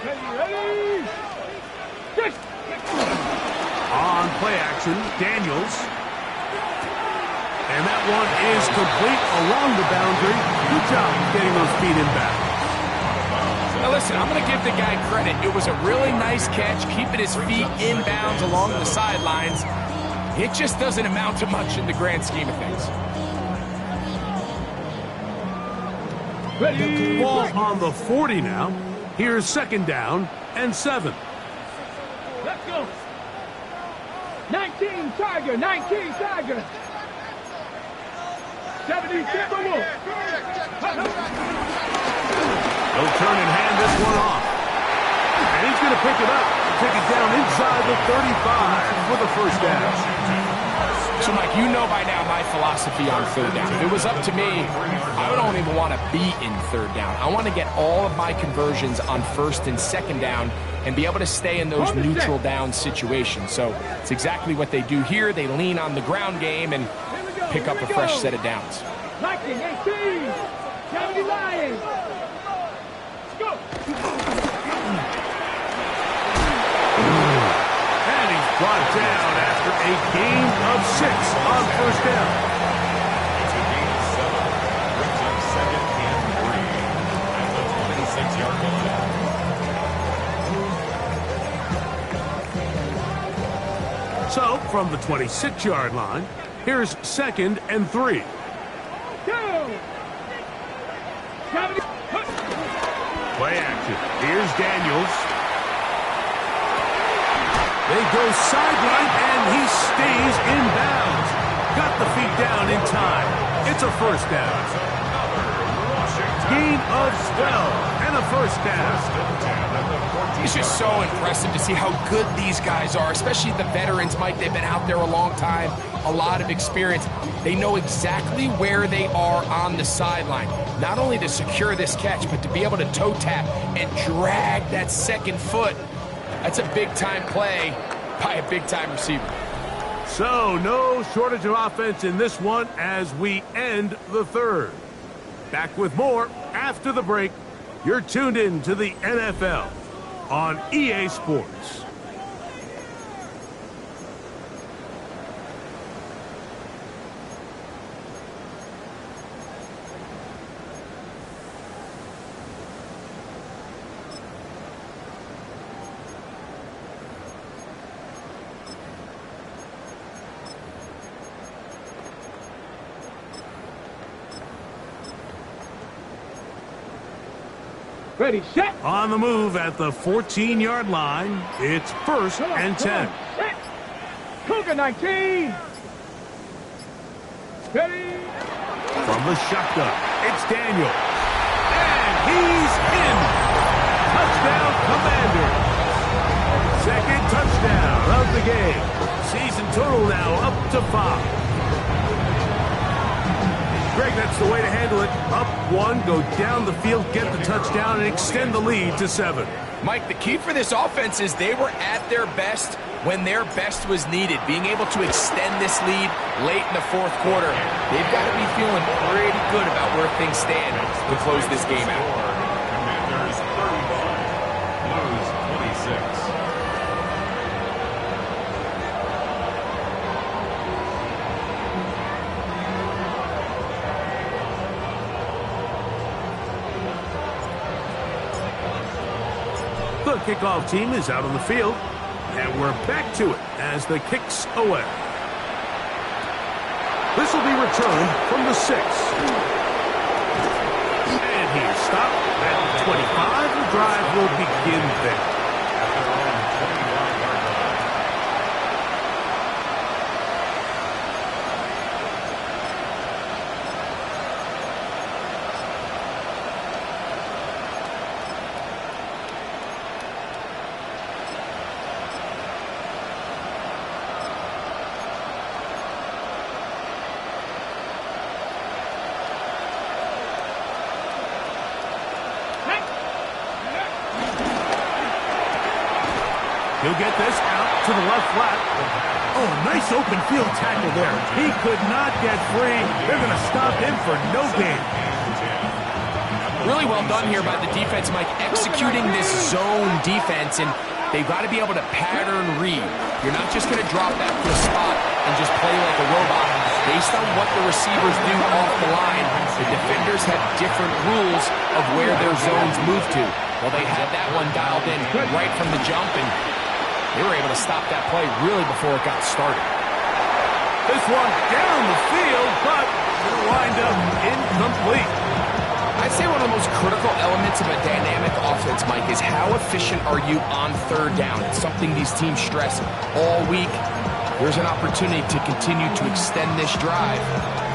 Ready. Just. On play action, Daniels. And that one is complete along the boundary. Good job getting those feet in back. Now listen, I'm going to give the guy credit. It was a really nice catch, keeping his feet inbounds along the sidelines. It just doesn't amount to much in the grand scheme of things. Ready. Ball on the 40 now. Here's 2nd down and 7. Let's go. 19 Tiger, 19 Tiger. 77 more. He'll turn and hand this one off. And he's going to pick it up. Take it down inside the 35 for the first down. So, Mike, you know by now my philosophy on 3rd down. If it was up to me, I don't even want to be in 3rd down. I want to get all of my conversions on 1st and 2nd down and be able to stay in those neutral down situations. So it's exactly what they do here. They lean on the ground game and pick up a fresh set of downs. 19, 18, 70 Lions. Let's go. And he's brought down after a gain of 6 on 1st down. It's a gain of 7. Brings up 2nd and 3 at the 26-yard line. So, from the 26-yard line, here's 2nd and 3. Play action. Here's Daniels. They go sideline, and he stays in bounds. Got the feet down in time. It's a 1st down. Gain of 12 and a 1st down. It's just so impressive to see how good these guys are, especially the veterans, Mike. They've been out there a long time, a lot of experience. They know exactly where they are on the sideline, not only to secure this catch, but to be able to toe tap and drag that 2nd foot. That's a big-time play by a big-time receiver. So, no shortage of offense in this one as we end the 3rd. Back with more after the break. You're tuned in to the NFL on EA Sports. Ready, set. On the move at the 14-yard line, it's 1st and 10. Set. Cougar 19. Ready. From the shotgun, it's Daniel. And he's in. Touchdown, Commanders. 2nd touchdown of the game. Season total now up to 5. Greg, that's the way to handle it. Up 1, go down the field, get the touchdown, and extend the lead to 7. Mike, the key for this offense is they were at their best when their best was needed. Being able to extend this lead late in the 4th quarter, they've got to be feeling pretty good about where things stand to close this game out. Commanders 31, Blues 26. The kickoff team is out on the field, and we're back to it as the kick's away. This will be returned from the 6. And he's stopped at the 25. The drive will begin there. At their own 25-yard line. He'll get this out to the left flat. Oh, nice open field tackle there. He could not get free. They're going to stop him for no gain. Really well done here by the defense, Mike, executing this zone defense, and they've got to be able to pattern read. You're not just going to drop that to a spot and just play like a robot. Based on what the receivers do off the line, the defenders have different rules of where their zones move to. Well, they had that one dialed in right from the jump, and they were able to stop that play really before it got started. This one down the field, but it'll wind up incomplete. I'd say one of the most critical elements of a dynamic offense, Mike, is how efficient are you on third down. It's something these teams stress all week. Here's an opportunity to continue to extend this drive.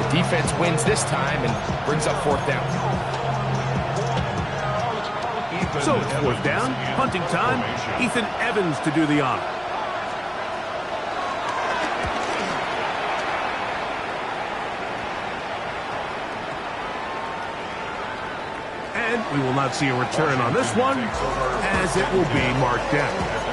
The defense wins this time and brings up fourth down. So it's fourth down, punting time. Ethan Evans to do the honor. And we will not see a return on this one, as it will be marked down.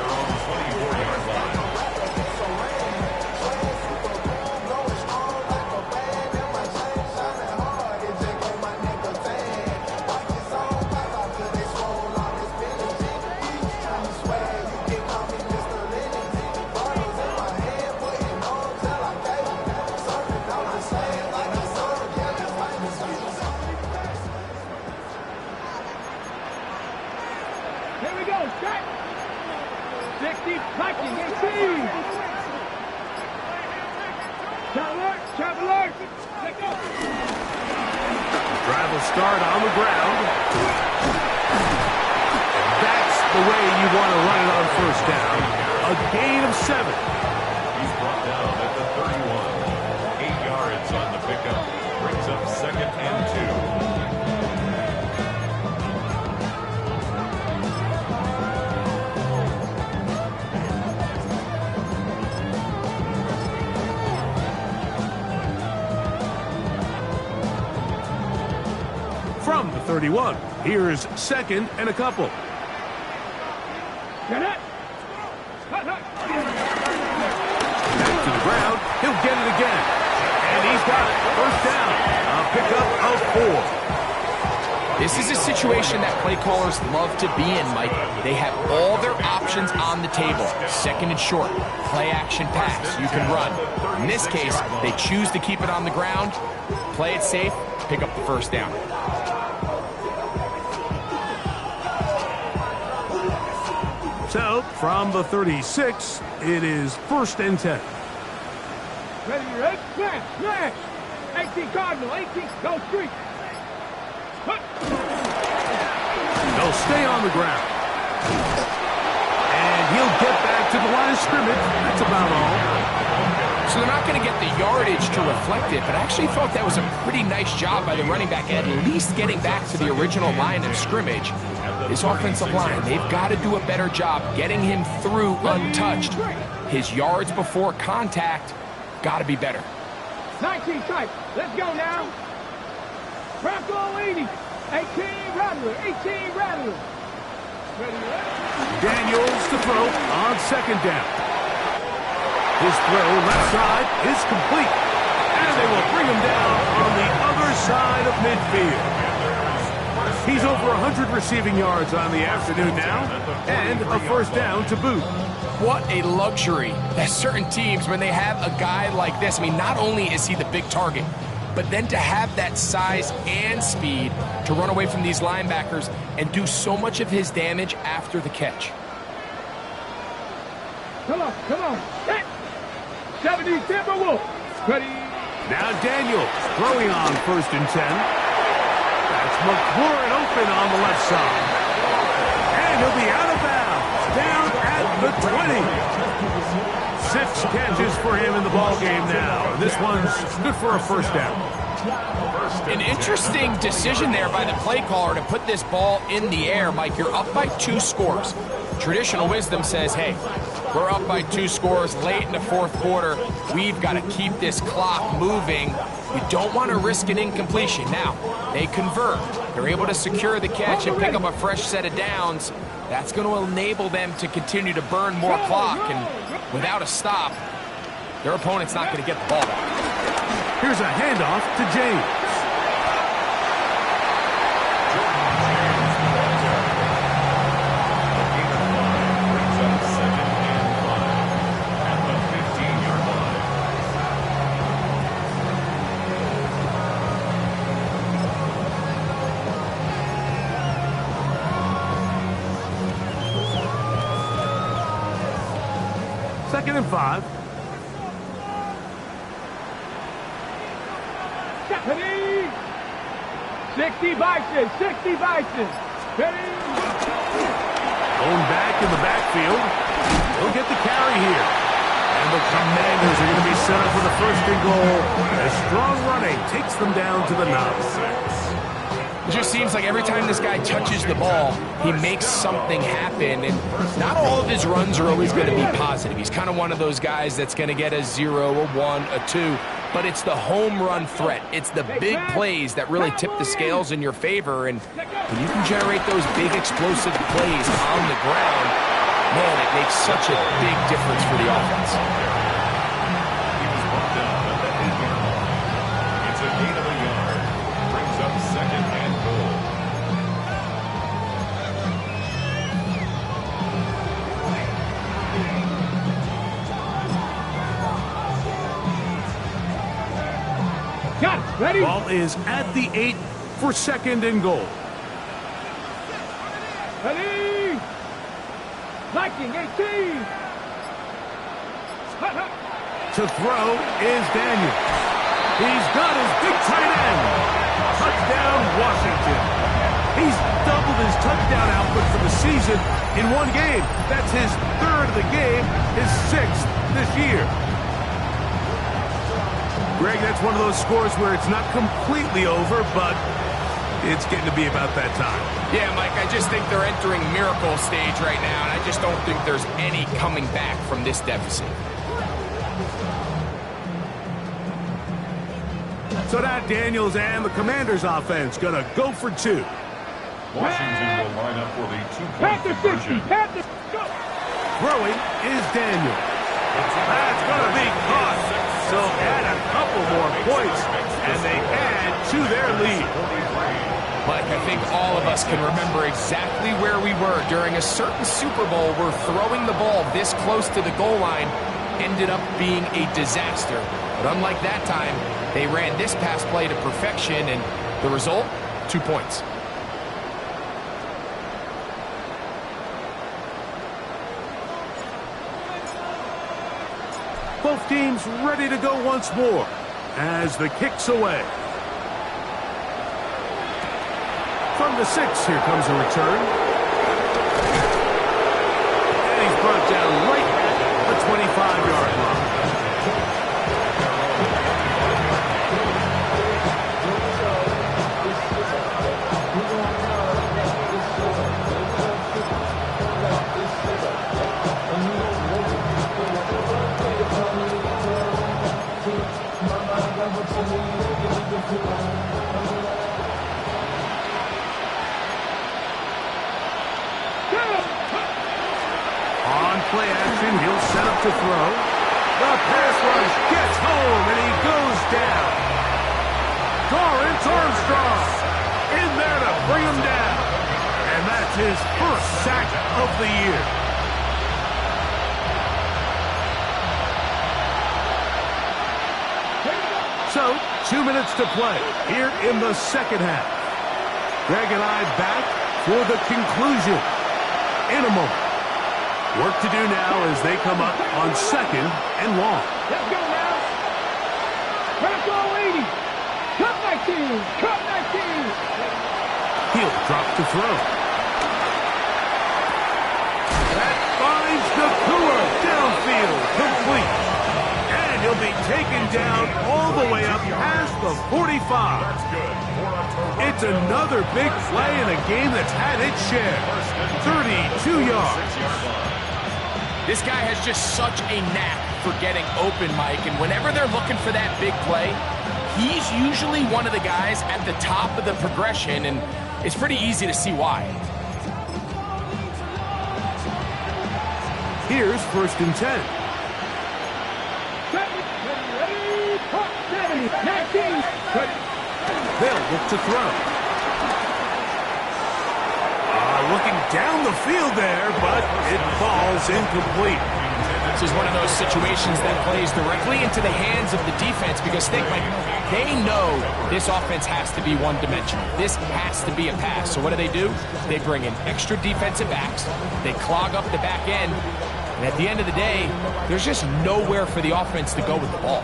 Here we go, strike. 60, punching, 18. Trap alert. Let go. Drive will start on the ground. That's the way you want to run it on first down. A gain of 7. He's brought down at the 31. 8 yards on the pickup. Brings up 2nd and 2. From the 31, here's 2nd and a couple. Get it. Hut. Back to the ground. He'll get it again. And he's got it. First down. A pickup of 4. This is a situation that play callers love to be in, Mike. They have all their options on the table. 2nd and short, play action pass, you can run. In this case, they choose to keep it on the ground, play it safe, pick up the first down. So, from the 36, it is 1st and 10. Ready, smash. 18 Cardinal, 18, go street. Hut. They'll stay on the ground. And he'll get back to the line of scrimmage. That's about all. So they're not going to get the yardage to reflect it, but I actually thought that was a pretty nice job by the running back, at least getting back to the original line of scrimmage. This offensive line, they've got to do a better job getting him through untouched. His yards before contact got to be better. 19 tight. Let's go now. Bronco 80. 18 Rattler. 18 Rattler. Ready. Daniels to throw on 2nd down. His throw left side is complete. And they will bring him down on the other side of midfield. He's over 100 receiving yards on the afternoon now, and a first down to boot. What a luxury that certain teams, when they have a guy like this, I mean, not only is he the big target, but then to have that size and speed to run away from these linebackers and do so much of his damage after the catch. Come on. Hit. 70 Timberwolf. Ready. Now Daniels throwing on 1st and 10. That's McLaurin open on the left side. And he'll be out of bounds, down at the 20. 6 catches for him in the ballgame now. This one's good for a first down. An interesting decision there by the play caller to put this ball in the air. Mike, you're up by 2 scores. Traditional wisdom says, hey, we're up by 2 scores late in the 4th quarter. We've got to keep this clock moving. You don't want to risk an incompletion. Now, they convert. They're able to secure the catch and pick up a fresh set of downs. That's going to enable them to continue to burn more clock, and without a stop, their opponent's not going to get the ball back. Here's a handoff to James. 2nd and 5. Ready? 60 Bison, 60 Bison. Ready? Going back in the backfield. He'll get the carry here. And the Commanders are going to be set up for the 1st and goal. As strong running takes them down to the 9. It just seems like every time this guy touches the ball, he makes something happen. And not all of his runs are always going to be positive. He's kind of one of those guys that's going to get a 0, a 1, a 2. But it's the home run threat. It's the big plays that really tip the scales in your favor. And when you can generate those big explosive plays on the ground, man, it makes such a big difference for the offense. He was brought down at the 8-yard line. It's a gain of a yard. Brings up 2nd and goal. Got it. Ready? Ball is at the 8 for 2nd and goal. Ready? Viking 18. To throw is Daniel. He's got his big tight end. Touchdown, Washington. He's doubled his touchdown output for the season in one game. That's his 3rd of the game, his 6th this year. Greg, that's one of those scores where it's not completely over, but it's getting to be about that time. Yeah, Mike, I just think they're entering miracle stage right now, and I just don't think there's any coming back from this deficit. So now Daniels and the Commanders offense going to go for 2. Washington will line up for the 2-point Panther 60. conversion. Panther. Go. Throwing is Daniel. That's going to be caught. So add a couple more points, and they add to their lead. Mike, I think all of us can remember exactly where we were during a certain Super Bowl where throwing the ball this close to the goal line ended up being a disaster. But unlike that time, they ran this pass play to perfection, and the result, 2 points. Both teams ready to go once more as the kick's away. From the 6, here comes a return. And he's brought down right at the 25-yard line. On play action, he'll set up to throw. The pass rush gets home, and he goes down. Lawrence Armstrong in there to bring him down. And that's his 1st sack of the year. So, 2 minutes to play here in the 2nd half. Greg and I back for the conclusion in a moment. Work to do now as they come up on 2nd and long. Let's go now. Press all 80. Cut 19. Cut 19. He'll drop to throw. That finds Nakua downfield, complete. And he'll be taken down all the way up past the 45. It's another big play in a game that's had its share. 32 yards. This guy has just such a knack for getting open, Mike, and whenever they're looking for that big play, he's usually one of the guys at the top of the progression, and it's pretty easy to see why. Here's 1st and 10. They'll look to throw. Looking down the field there, but it falls incomplete. This is one of those situations that plays directly into the hands of the defense because think, Mike, they know this offense has to be one-dimensional. This has to be a pass. So what do? They bring in extra defensive backs. They clog up the back end. And at the end of the day, there's just nowhere for the offense to go with the ball.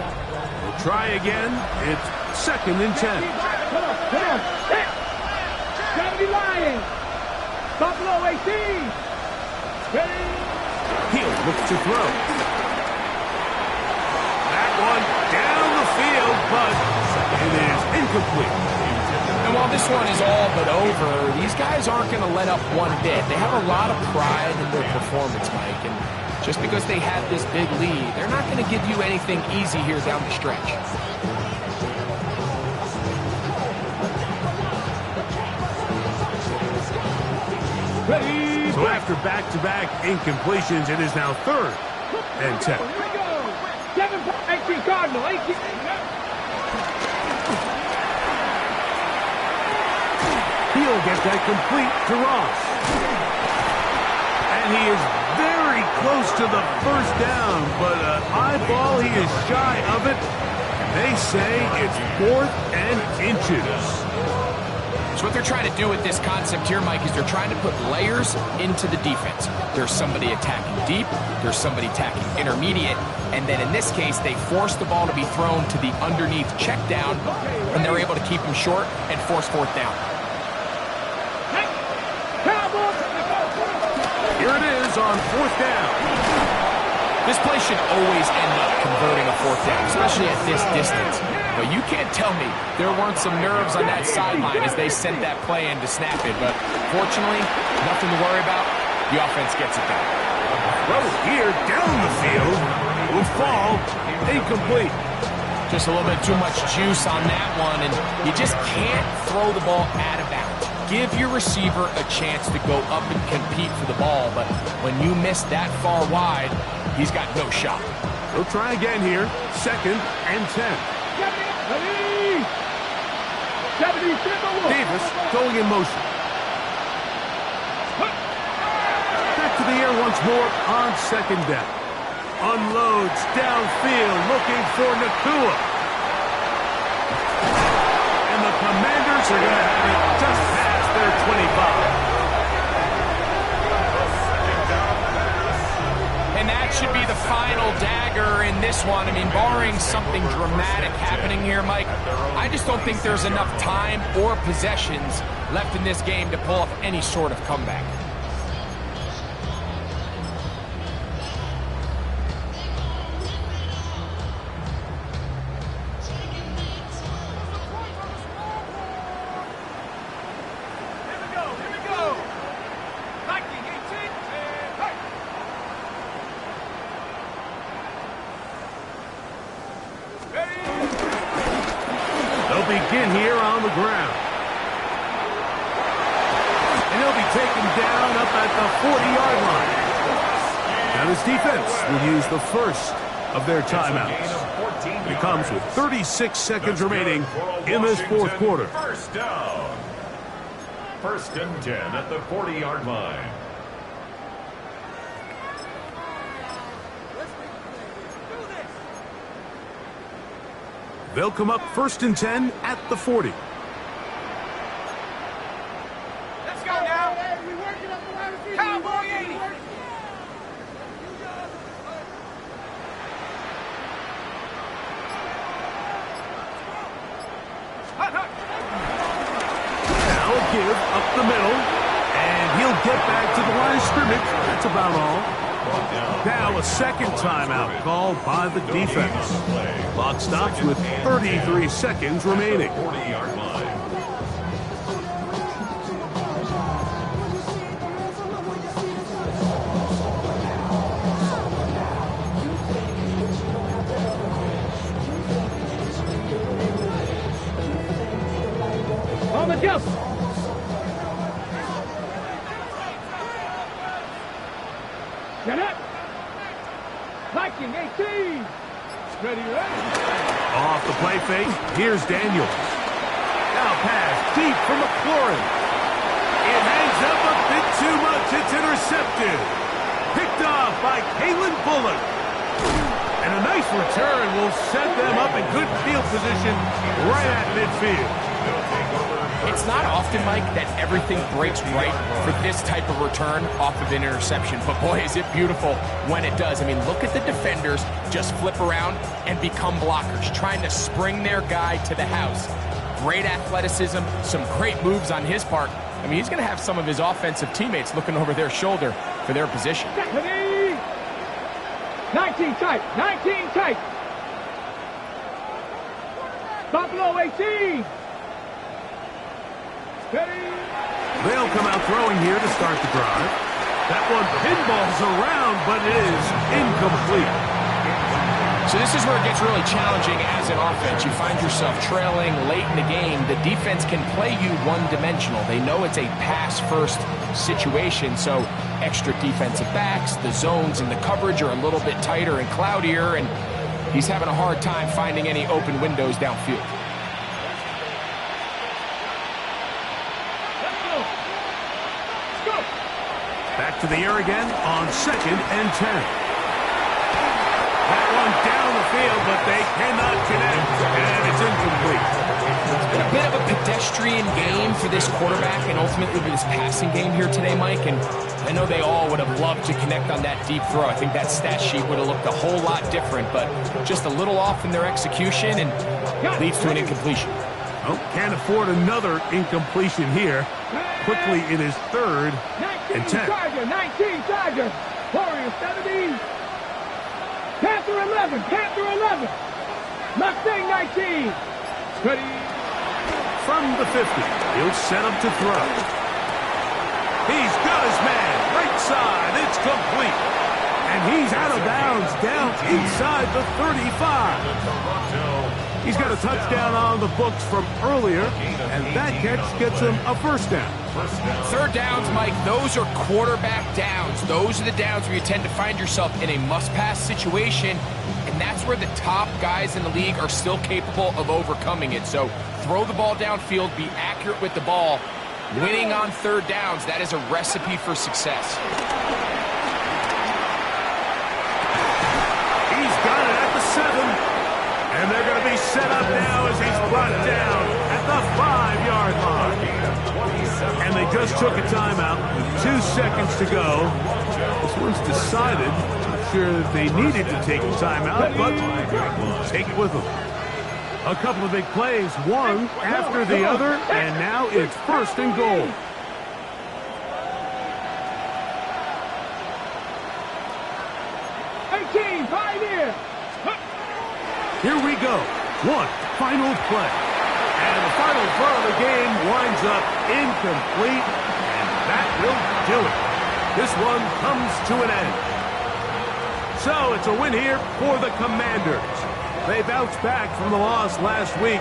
We'll try again. It's 2nd and 10. Come on. Hit. Gravity Lions. Buffalo 18. Ready. Hill looks to throw. That one down the field, but it is incomplete. And while this one is all but over, these guys aren't going to let up one bit. They have a lot of pride in their performance, Mike, and just because they have this big lead, they're not going to give you anything easy here down the stretch. Ready. So after back-to-back incompletions, it is now 3rd and 10. Here we go. 18 Cardinal. 18. He'll get that complete to Ross. And he is very close to the 1st down, but an eyeball, he is shy of it. They say it's 4th and inches. So what they're trying to do with this concept here, Mike, is they're trying to put layers into the defense. There's somebody attacking deep, there's somebody attacking intermediate, and then in this case, they force the ball to be thrown to the underneath check down, and they're able to keep him short and force 4th down. Here it is on 4th down. This play should always end up converting a 4th down, especially at this distance. But you can't tell me there weren't some nerves on that sideline as they sent that play in to snap it. But fortunately, nothing to worry about. The offense gets it done. Throw here down the field will fall incomplete. Just a little bit too much juice on that one, and you just can't throw the ball out of bounds. Give your receiver a chance to go up and compete for the ball, but when you miss that far wide, he's got no shot. We'll try again here. 2nd and 10. Davis going in motion. Back to the air once more on 2nd down. Unloads downfield looking for Nakua. And the Commanders are going to have it just past their 25. And that should be the final dagger in this one. I mean, barring something dramatic happening here, Mike, I just don't think there's enough time or possessions left in this game to pull off any sort of comeback. Begin here on the ground. And he'll be taken down up at the 40-yard line. Now this defense will use the first of their timeouts. It comes with 36 seconds remaining in this 4th quarter. 1st down. 1st and 10 at the 40-yard line. They'll come up 1st and 10 at the 40. Let's go now. Cowboy 80. Now a give up the middle, and he'll get back to the line of scrimmage. That's about all. Now a 2nd timeout called by the defense. Clock stops with 33 seconds remaining. 40-yard line. On the jump. Get up. Viking 18. Ready. Off the play fake, here's Daniels. Now pass deep for McLaurin. It hangs up a bit too much. It's intercepted. Picked off by Kalen Bullock. And a nice return will set them up in good field position right at midfield. It's It's not often, Mike, that everything breaks right for this type of return off of an interception. But boy, is it beautiful when it does. I mean, look at the defenders just flip around and become blockers, trying to spring their guy to the house. Great athleticism, some great moves on his part. I mean, he's going to have some of his offensive teammates looking over their shoulder for their position. 19 tight, 19 tight. Buffalo 18. They'll come out throwing here to start the drive. That one pinballs around, but it is incomplete. So this is where it gets really challenging as an offense. You find yourself trailing late in the game. The defense can play you one-dimensional. They know it's a pass-first situation, so extra defensive backs, the zones and the coverage are a little bit tighter and cloudier, and he's having a hard time finding any open windows downfield. Back to the air again on 2nd and 10. That one down the field, but they cannot connect, and it's incomplete. It's been a bit of a pedestrian game for this quarterback and ultimately for this passing game here today, Mike, and I know they all would have loved to connect on that deep throw. I think that stat sheet would have looked a whole lot different, but just a little off in their execution and leads to an incompletion. Oh, can't afford another incompletion here. Quickly, it is 3rd and 10. Charger, 19 Charger. Warriors 17. Panther 11, Panther 11. Mustang 19. Ready. From the 50, he'll set up to throw. He's got his man, right side, it's complete. And he's out of bounds, down inside the 35. He's got a touchdown on the books from earlier, and that catch gets him a first down. Third downs, Mike, those are quarterback downs. Those are the downs where you tend to find yourself in a must-pass situation, and that's where the top guys in the league are still capable of overcoming it. So throw the ball downfield, be accurate with the ball. Winning on third downs, that is a recipe for success. He's got it at the 7. And they're going to be set up now as he's brought down at the 5-yard line. And they just took a timeout with 2 seconds to go. This one's decided. I'm sure that they needed to take a timeout, but take it with them. A couple of big plays, one after the other, and now it's 1st and goal. Here we go. One final play. And the final throw of the game winds up incomplete, and that will do it. This one comes to an end. So it's a win here for the Commanders. They bounced back from the loss last week.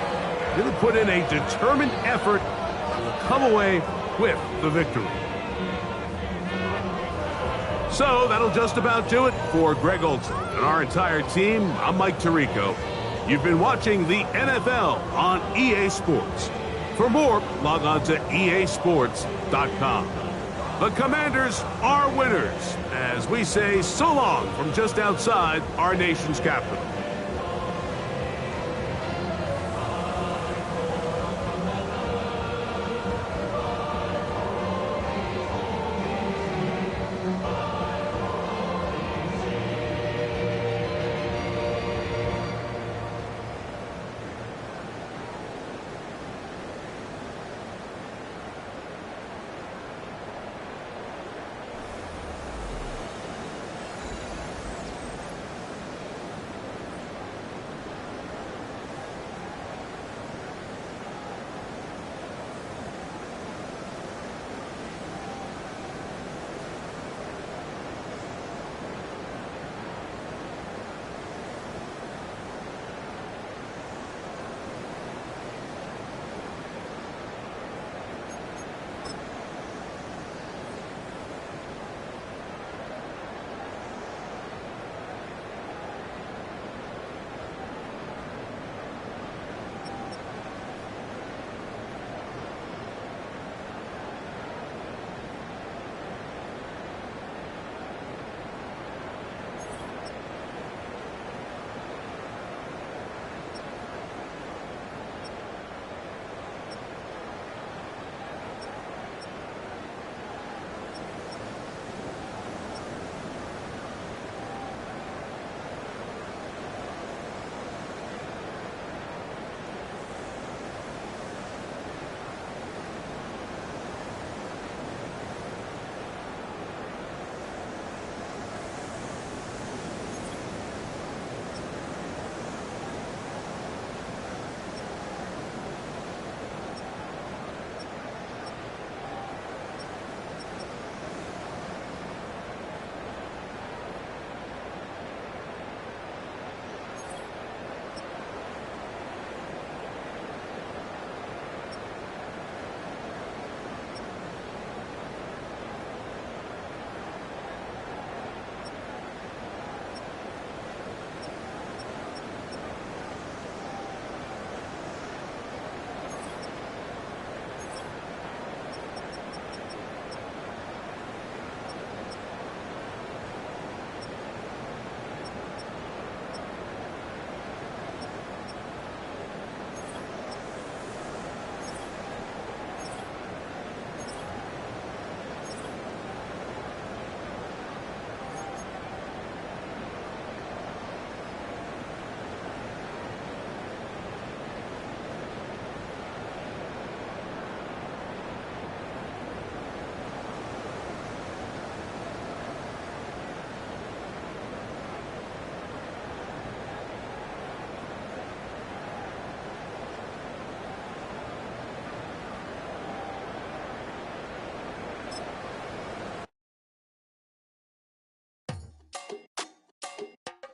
They'll put in a determined effort and will come away with the victory. So that'll just about do it for Greg Olson and our entire team. I'm Mike Tirico. You've been watching the NFL on EA Sports. For more, log on to easports.com. The Commanders are winners, as we say so long from just outside our nation's capital.